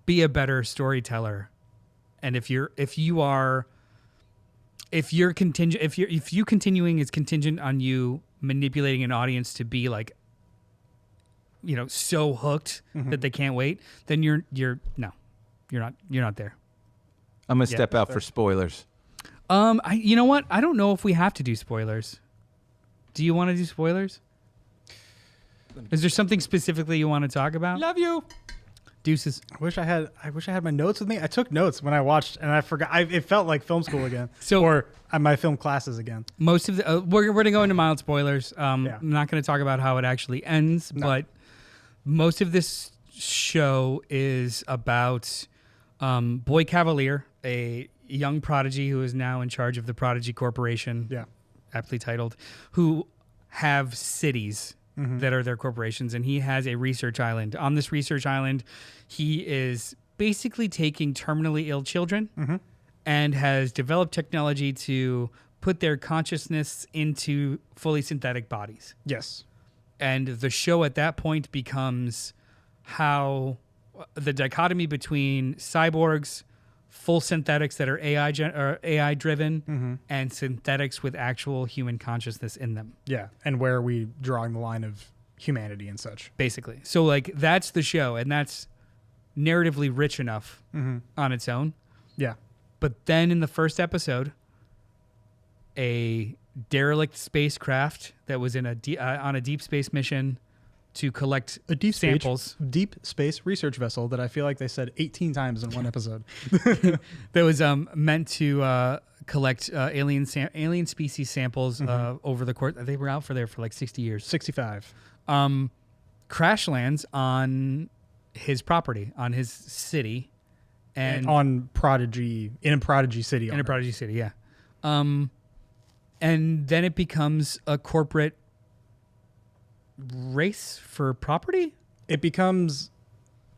be a better storyteller And if you continuing is contingent on you manipulating an audience to be like, so hooked that they can't wait, then you're not there. I'm gonna step out for spoilers. You know what? I don't know if we have to do spoilers. Do you want to do spoilers? Is there something specifically you want to talk about? Love you. Deuces. I wish I had my notes with me. I took notes when I watched, and I forgot. It felt like film school again. Or my film classes again. Most of the we're going to go into mild spoilers. I'm not going to talk about how it actually ends, but most of this show is about Boy Cavalier, a young prodigy who is now in charge of the Prodigy Corporation. Yeah, aptly titled, who have cities that are their corporations, and he has a research island. On this research island, he is basically taking terminally ill children and has developed technology to put their consciousness into fully synthetic bodies. Yes. And the show at that point becomes how the dichotomy between cyborgs, full synthetics that are AI driven, and synthetics with actual human consciousness in them. Yeah, and where are we drawing the line of humanity and such? Basically. So like that's the show, and that's narratively rich enough on its own. Yeah. But then in the first episode, a derelict spacecraft that was in on a deep space mission to collect samples. Deep space research vessel that I feel like they said 18 times in one episode. That was meant to collect alien species samples over the course. They were out for like 60 years. 65. Crash lands on his property, on his city. And on Prodigy, in a Prodigy city. In a Prodigy city, yeah. And then it becomes a corporate race for property. It becomes,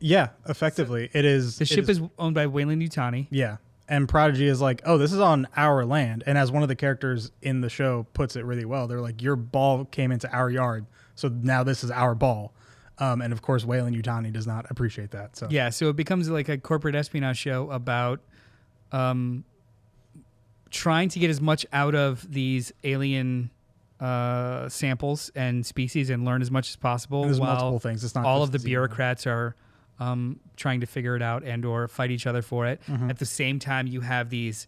effectively. It is. The ship is owned by Weyland-Yutani. Yeah. And Prodigy is like, oh, this is on our land. And as one of the characters in the show puts it really well, they're like, your ball came into our yard, so now this is our ball. And of course, Weyland-Yutani does not appreciate that. So so it becomes like a corporate espionage show about trying to get as much out of these alien samples and species and learn as much as possible. And there's while multiple things. It's not all just of the zero. bureaucrats are trying to figure it out and or fight each other for it. At the same time, you have these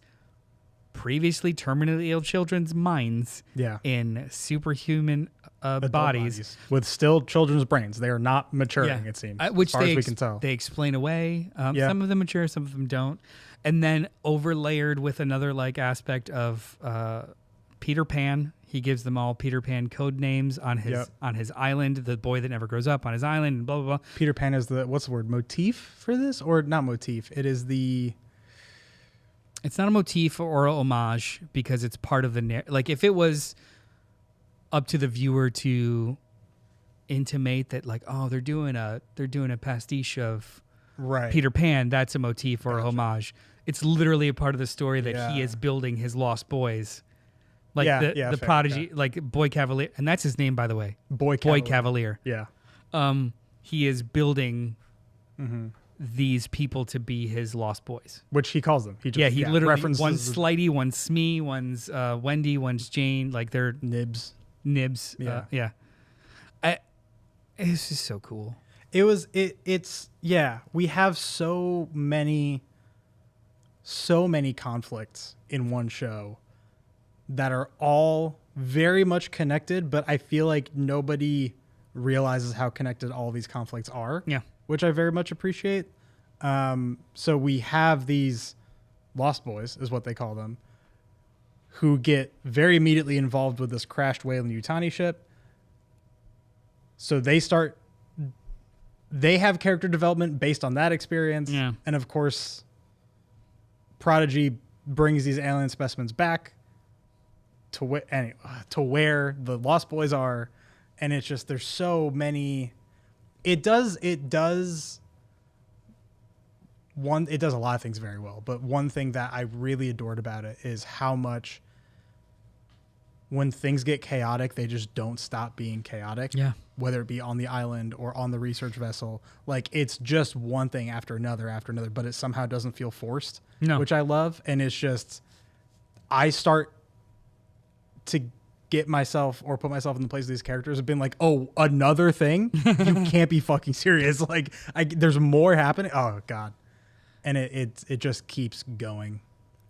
previously terminally ill children's minds in superhuman bodies with still children's brains. They are not maturing, it seems, which as far as we can tell. They explain away. Some of them mature, some of them don't. And then overlayered with another like aspect of Peter Pan. He gives them all Peter Pan code names on his island, the boy that never grows up on his island, and blah, blah, blah. Peter Pan is what's the word, motif for this? Or not motif. It is It's not a motif or a homage because it's part of the like if it was up to the viewer to intimate that like, oh, they're doing a pastiche of Peter Pan, that's a motif or a homage. It's literally a part of the story that he is building his lost boys. Like the prodigy, like Boy Cavalier, and that's his name, by the way. Boy Cavalier. Yeah. He is building these people to be his lost boys, which he calls them. He literally references one's Slidey, one's Smee, one's Wendy, one's Jane. Like they're Nibs. It's just so cool. It's we have so many conflicts in one show that are all very much connected, but I feel like nobody realizes how connected all these conflicts are. Yeah. Which I very much appreciate. So we have these Lost Boys, is what they call them, who get very immediately involved with this crashed Weyland-Yutani ship. So they have character development based on that experience. Yeah. And of course, Prodigy brings these alien specimens back to where the Lost Boys are. And it's just, there's so many. It does a lot of things very well, but one thing that I really adored about it is how much when things get chaotic, they just don't stop being chaotic. Yeah. Whether it be on the island or on the research vessel, like it's just one thing after another, but it somehow doesn't feel forced, which I love. And it's just, I start to get myself or put myself in the place of these characters have been like, oh, another thing? You can't be fucking serious. Like there's more happening. Oh God. And it just keeps going.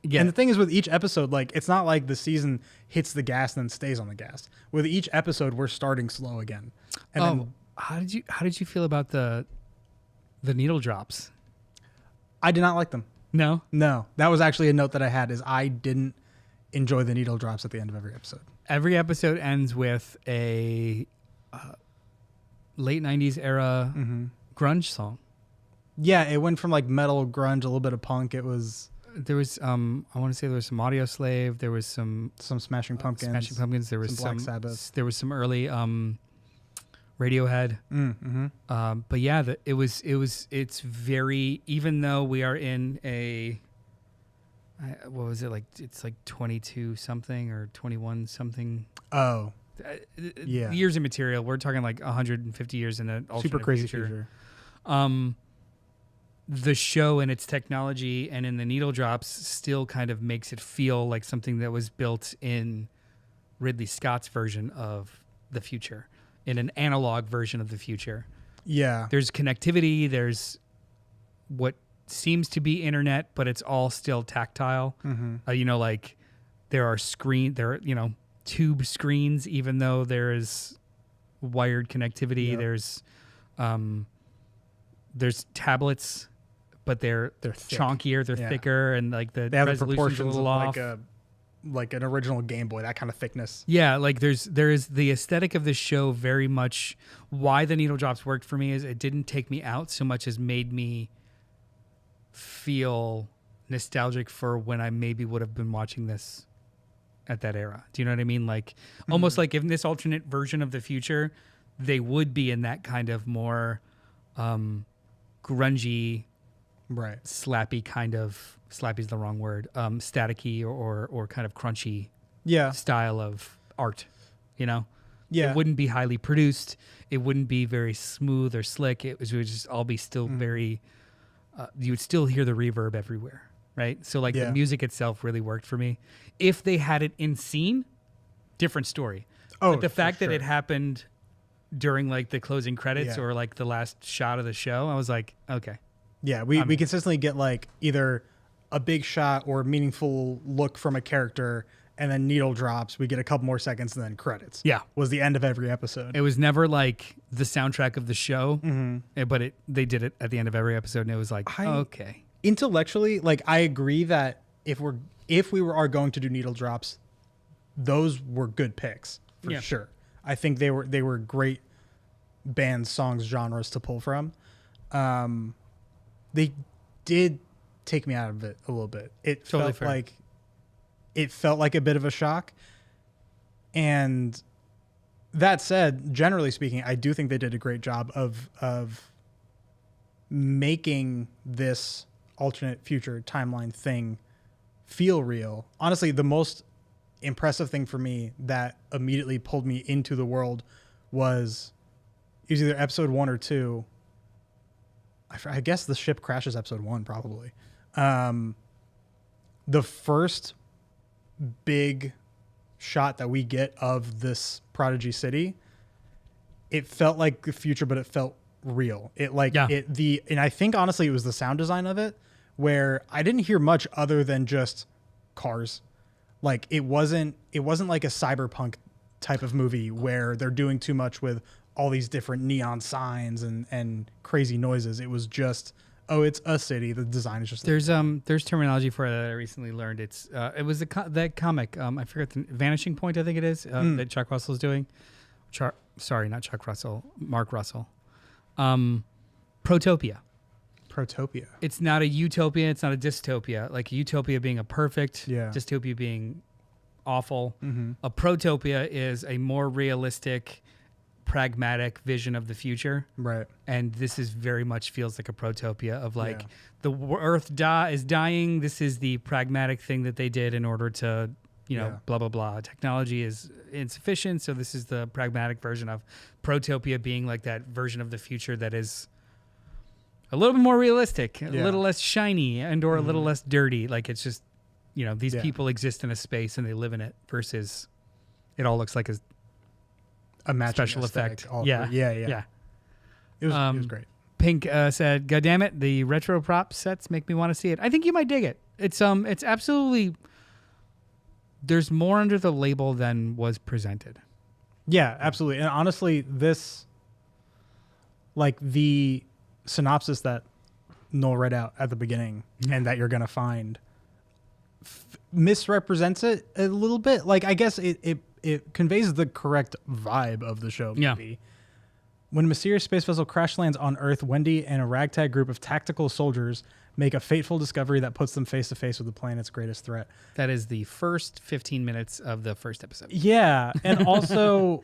Yeah. And the thing is with each episode, like it's not like the season hits the gas and then stays on the gas. With each episode, we're starting slow again. And then, how did you feel about the needle drops? I did not like them. No? No. That was actually a note that I had is I didn't enjoy the needle drops at the end of every episode. Every episode ends with a late 90s era grunge song. Yeah, it went from like metal, grunge, a little bit of punk. It was... There was, I want to say there was some Audio Slave. There was some Smashing Pumpkins. There was some Black Sabbath. There was some early Radiohead. But yeah, it's very, even though we are in a, what was it like? It's like 22 something or 21 something. Oh, yeah. Years of material. We're talking like 150 years in an alternate super crazy future. The show and its technology and in the needle drops still kind of makes it feel like something that was built in Ridley Scott's version of the future, in an analog version of the future. Yeah. There's connectivity. There's what seems to be internet, but it's all still tactile. Like there are tube screens, even though there is wired connectivity. Yep. There's tablets, but they're chunkier, they're thicker, and like the resolution's a little off. Like an original Game Boy, that kind of thickness. Yeah, like there is the aesthetic of the show very much. Why the needle drops worked for me is it didn't take me out so much as made me feel nostalgic for when I maybe would have been watching this at that era. Do you know what I mean? Like almost like in this alternate version of the future, they would be in that kind of more grungy, right, slappy kind of, slappy is the wrong word, staticky or kind of crunchy style of art, Yeah. It wouldn't be highly produced. It wouldn't be very smooth or slick. It would just all be still very, you would still hear the reverb everywhere, right? So like the music itself really worked for me. If they had it in scene, different story. Oh, but the fact that it happened during like the closing credits or like the last shot of the show, I was like, okay. Yeah, we consistently get like either a big shot or a meaningful look from a character, and then needle drops. We get a couple more seconds, and then credits. Yeah, was the end of every episode. It was never like the soundtrack of the show, but they did it at the end of every episode, and it was like, okay. Intellectually, like I agree that if we are going to do needle drops, those were good picks for sure. I think they were great bands, songs, genres to pull from. They did take me out of it a little bit. It felt like a bit of a shock. And that said, generally speaking, I do think they did a great job of making this alternate future timeline thing feel real. Honestly, the most impressive thing for me that immediately pulled me into the world was either episode 1 or 2. I guess the ship crashes episode 1 probably. The first big shot that we get of this Prodigy City, it felt like the future, but it felt real. And I think honestly it was the sound design of it where I didn't hear much other than just cars. Like it wasn't like a cyberpunk type of movie where they're doing too much with all these different neon signs and crazy noises. It was just, it's a city. The design is just there's terminology for it that I recently learned. It was that comic. I forget the Vanishing Point. I think it is that Chuck Russell's doing. Sorry, not Chuck Russell. Mark Russell. Protopia. It's not a utopia. It's not a dystopia. Like a utopia being a perfect, dystopia being awful. A protopia is a more realistic, pragmatic vision of the future, right? And this is very much feels like a protopia of like the Earth is dying. This is the pragmatic thing that they did in order to blah, blah, blah. Technology is insufficient. So this is the pragmatic version of Protopia being like that version of the future that is a little bit more realistic, a little less shiny and or a little less dirty. Like it's just, these people exist in a space and they live in it versus it all looks like a special effect. Yeah. It was great. Pink said, "God damn it, the retro prop sets make me want to see it." I think you might dig it. It's absolutely. There's more under the label than was presented. Yeah, absolutely. And honestly, this, like the synopsis that Noel read out at the beginning and that you're gonna find, misrepresents it a little bit. Like I guess it conveys the correct vibe of the show. Maybe. Yeah. When a mysterious space vessel crash lands on Earth, Wendy and a ragtag group of tactical soldiers make a fateful discovery that puts them face to face with the planet's greatest threat. That is the first 15 minutes of the first episode. Yeah, and also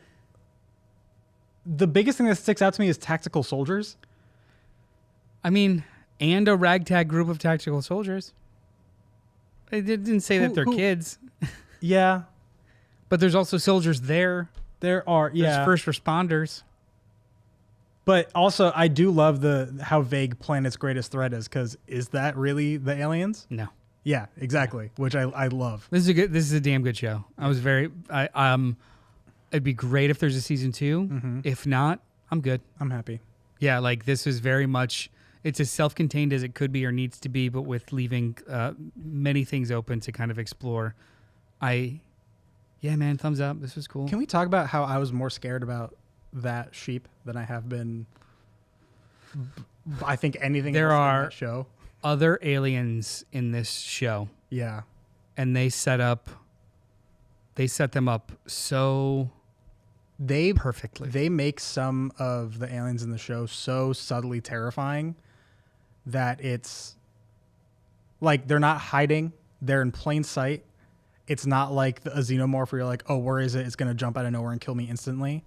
the biggest thing that sticks out to me is tactical soldiers. I mean, and a ragtag group of tactical soldiers. It didn't say that they're kids. Yeah. But there's also soldiers there. There are, yeah. There's first responders. But also, I do love how vague planet's greatest threat is, because is that really the aliens? No. Yeah, exactly, which I love. This is a damn good show. It'd be great if there's a season 2. Mm-hmm. If not, I'm good. I'm happy. Yeah, like this is very much, it's as self-contained as it could be or needs to be, but with leaving many things open to kind of explore. Yeah, man, thumbs up. This was cool. Can we talk about how I was more scared about that sheep than I have been, I think, anything there else are in that show? Other aliens in this show. Yeah. And they set them up so perfectly. They make some of the aliens in the show so subtly terrifying that it's like they're not hiding. They're in plain sight. It's not like a xenomorph where you're like, oh, where is it? It's going to jump out of nowhere and kill me instantly.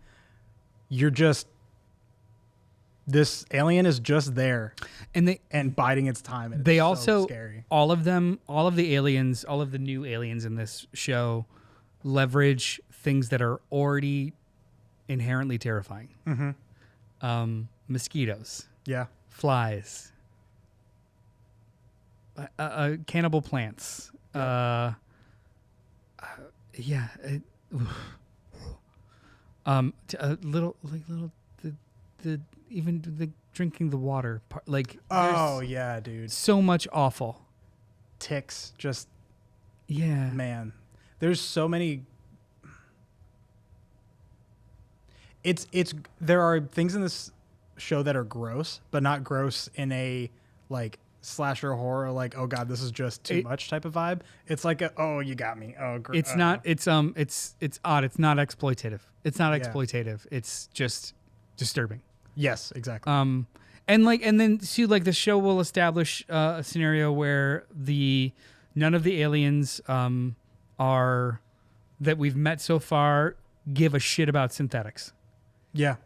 This alien is just there and biding its time. And they it's also, so scary. all of the aliens, all of the new aliens in this show leverage things that are already inherently terrifying. Mm-hmm. Mosquitoes. Yeah. Flies. Cannibal plants. Yeah. Even the drinking the water part, like, oh yeah, dude, so much awful. Ticks, just, yeah, man, there's so many. There are things in this show that are gross, but not gross in a like slasher horror, like, oh god, this is just too much type of vibe. It's like oh, you got me. Oh, it's not. It's odd. It's not exploitative. It's not exploitative. It's just disturbing. Yes, exactly. And then see, like, the show will establish a scenario where none of the aliens are that we've met so far give a shit about synthetics. Yeah.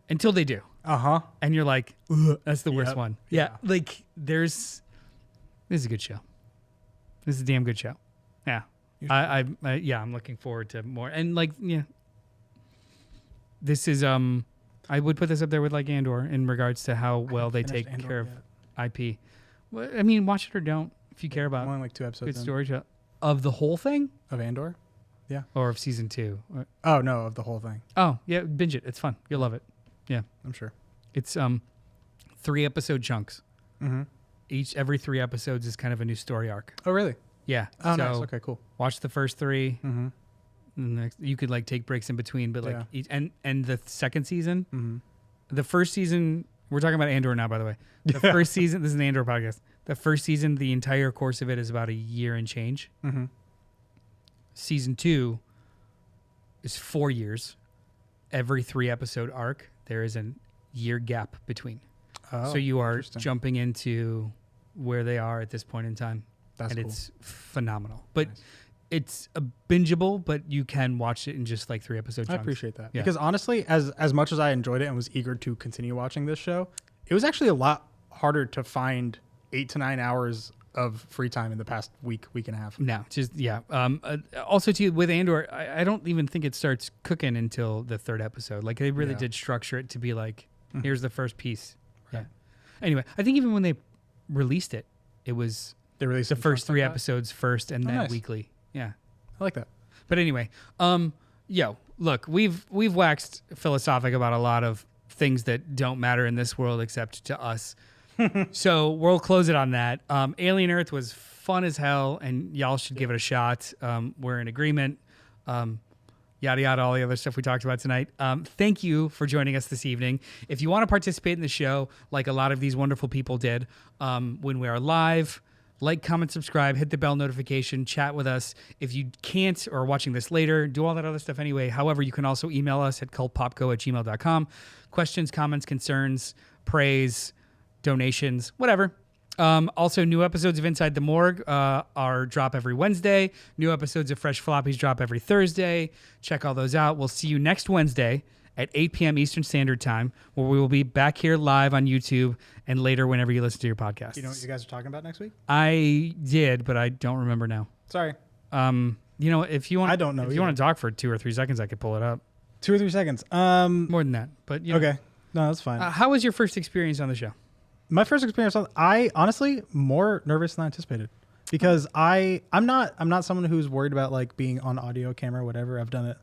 Until they do. Uh-huh. And you're like, that's the worst one. Yeah. Like, this is a good show. This is a damn good show. Yeah. I'm looking forward to more. And like, yeah. This is I would put this up there with like Andor in regards to how well they take care of IP. Well, I mean, watch it or don't if you care about. Only like 2 episodes. Good story of the whole thing. Of Andor, yeah. Or of season 2. Oh no, of the whole thing. Oh yeah, binge it. It's fun. You'll love it. Yeah, I'm sure. It's 3 episode chunks. Mm-hmm. Every 3 episodes is kind of a new story arc. Oh really? Yeah. Oh nice. Okay, cool. Watch the first 3. Mm-hmm. You could like take breaks in between, but like and the second season, the first season, we're talking about Andor now, by the way. The first season, this is an Andor podcast. The first season, the entire course of it is about a year and change. Mm-hmm. Season 2 is 4 years. Every 3 episode arc, there is a year gap between. Oh, so you are jumping into where they are at this point in time. That's cool. It's phenomenal. But it's a bingeable, but you can watch it in just like 3 episode chunks. I appreciate that. Yeah. Because honestly, as much as I enjoyed it and was eager to continue watching this show, it was actually a lot harder to find 8 to 9 hours of free time in the past week and a half. No, just yeah. Also, too, with Andor, I don't even think it starts cooking until the 3rd episode. Like they really did structure it to be like, here's the first piece. Right. Yeah. Anyway, I think even when they released it, it was They released the first 3 episodes first and then nice. weekly. Yeah. I like that. But anyway, look, we've waxed philosophic about a lot of things that don't matter in this world except to us. So we'll close it on that. Alien Earth was fun as hell, and y'all should give it a shot. We're in agreement. Yada yada, all the other stuff we talked about tonight. Thank you for joining us this evening. If you want to participate in the show, like a lot of these wonderful people did, when we are live, like, comment, subscribe, hit the bell notification, chat with us. If you can't or are watching this later, do all that other stuff anyway. However, you can also email us at cultpopgo@gmail.com. Questions, comments, concerns, praise, donations, whatever. Also, new episodes of Inside the Morgue are drop every Wednesday. New episodes of Fresh Floppies drop every Thursday. Check all those out. We'll see you next Wednesday at 8 p.m. Eastern Standard Time, where we will be back here live on YouTube and later whenever you listen to your podcast. Do you know what you guys are talking about next week? I did, but I don't remember now. Sorry. If you want, I don't know If you want to talk for 2 or 3 seconds, I could pull it up. 2 or 3 seconds. More than that, but you know. Okay. No, that's fine. How was your first experience on the show? My first experience, I honestly more nervous than I anticipated because I'm not someone who's worried about like being on audio, camera, whatever. I've done it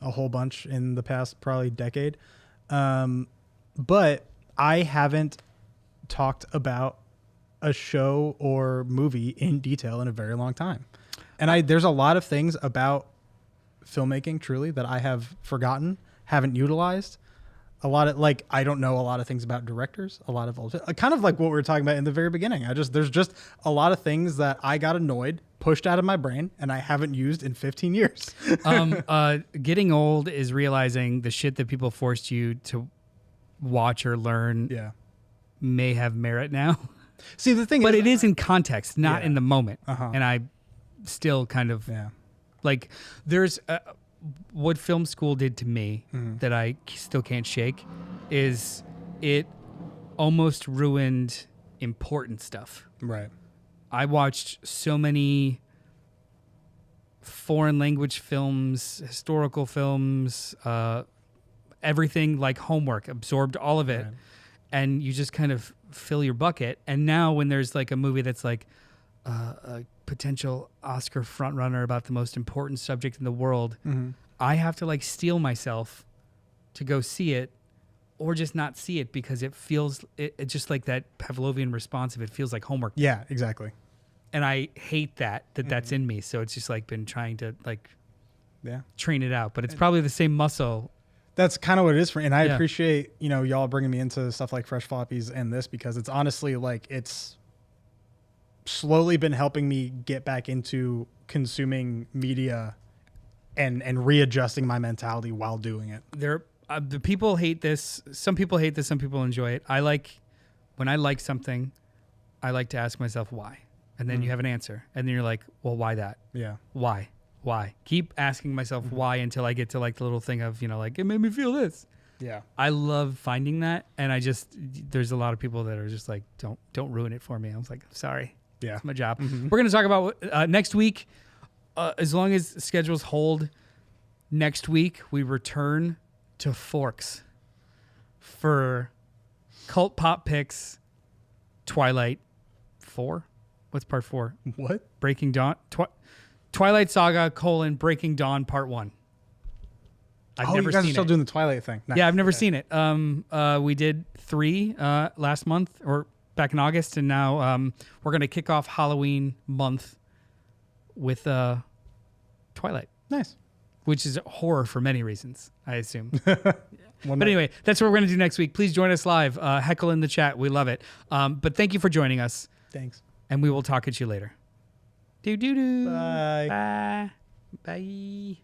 a whole bunch in the past probably decade, but I haven't talked about a show or movie in detail in a very long time, and there's a lot of things about filmmaking truly that I have forgotten, haven't utilized. A lot of I don't know a lot of things about directors, a lot of kind of like what we were talking about in the very beginning. There's just a lot of things that I got annoyed, pushed out of my brain, and I haven't used in 15 years. Getting old is realizing the shit that people forced you to watch or learn may have merit now. See, the thing but it is in context, not in the moment. Uh-huh. And I still kind of like there's what film school did to me that I still can't shake is it almost ruined important stuff. Right. I watched so many foreign language films, historical films, everything like homework, absorbed all of it. Right. And you just kind of fill your bucket. And now when there's like a movie that's like a potential Oscar frontrunner about the most important subject in the world, I have to like steel myself to go see it or just not see it because it feels it just like that Pavlovian response if it feels like homework. Yeah, exactly. And I hate that's in me. So it's just like been trying to like train it out, but it's probably the same muscle. That's kind of what it is for me. And I appreciate, y'all bringing me into stuff like Fresh Floppies and this because it's honestly like it's slowly been helping me get back into consuming media and readjusting my mentality while doing it. The people hate this. Some people hate this. Some people enjoy it. When I like something, I like to ask myself why. And then you have an answer. And then you're like, well, why that? Yeah. Why? Keep asking myself why until I get to like the little thing of, like, it made me feel this. Yeah. I love finding that. And there's a lot of people that are just like, don't ruin it for me. I was like, sorry. Yeah. It's my job. We're going to talk about next week. As long as schedules hold, next week we return to Forks for Cult Pop Picks Twilight 4. What's part 4? What? Breaking Dawn. Twilight Saga: Breaking Dawn Part 1. I've never you guys seen are still it. doing the Twilight thing. Nice. Yeah, I've never seen it. We did 3 last month or back in August, and now we're going to kick off Halloween month with Twilight. Nice. Which is horror for many reasons, I assume. But anyway, that's what we're going to do next week. Please join us live. Heckle in the chat. We love it. But thank you for joining us. Thanks. And we will talk at you later. Bye. Bye. Bye.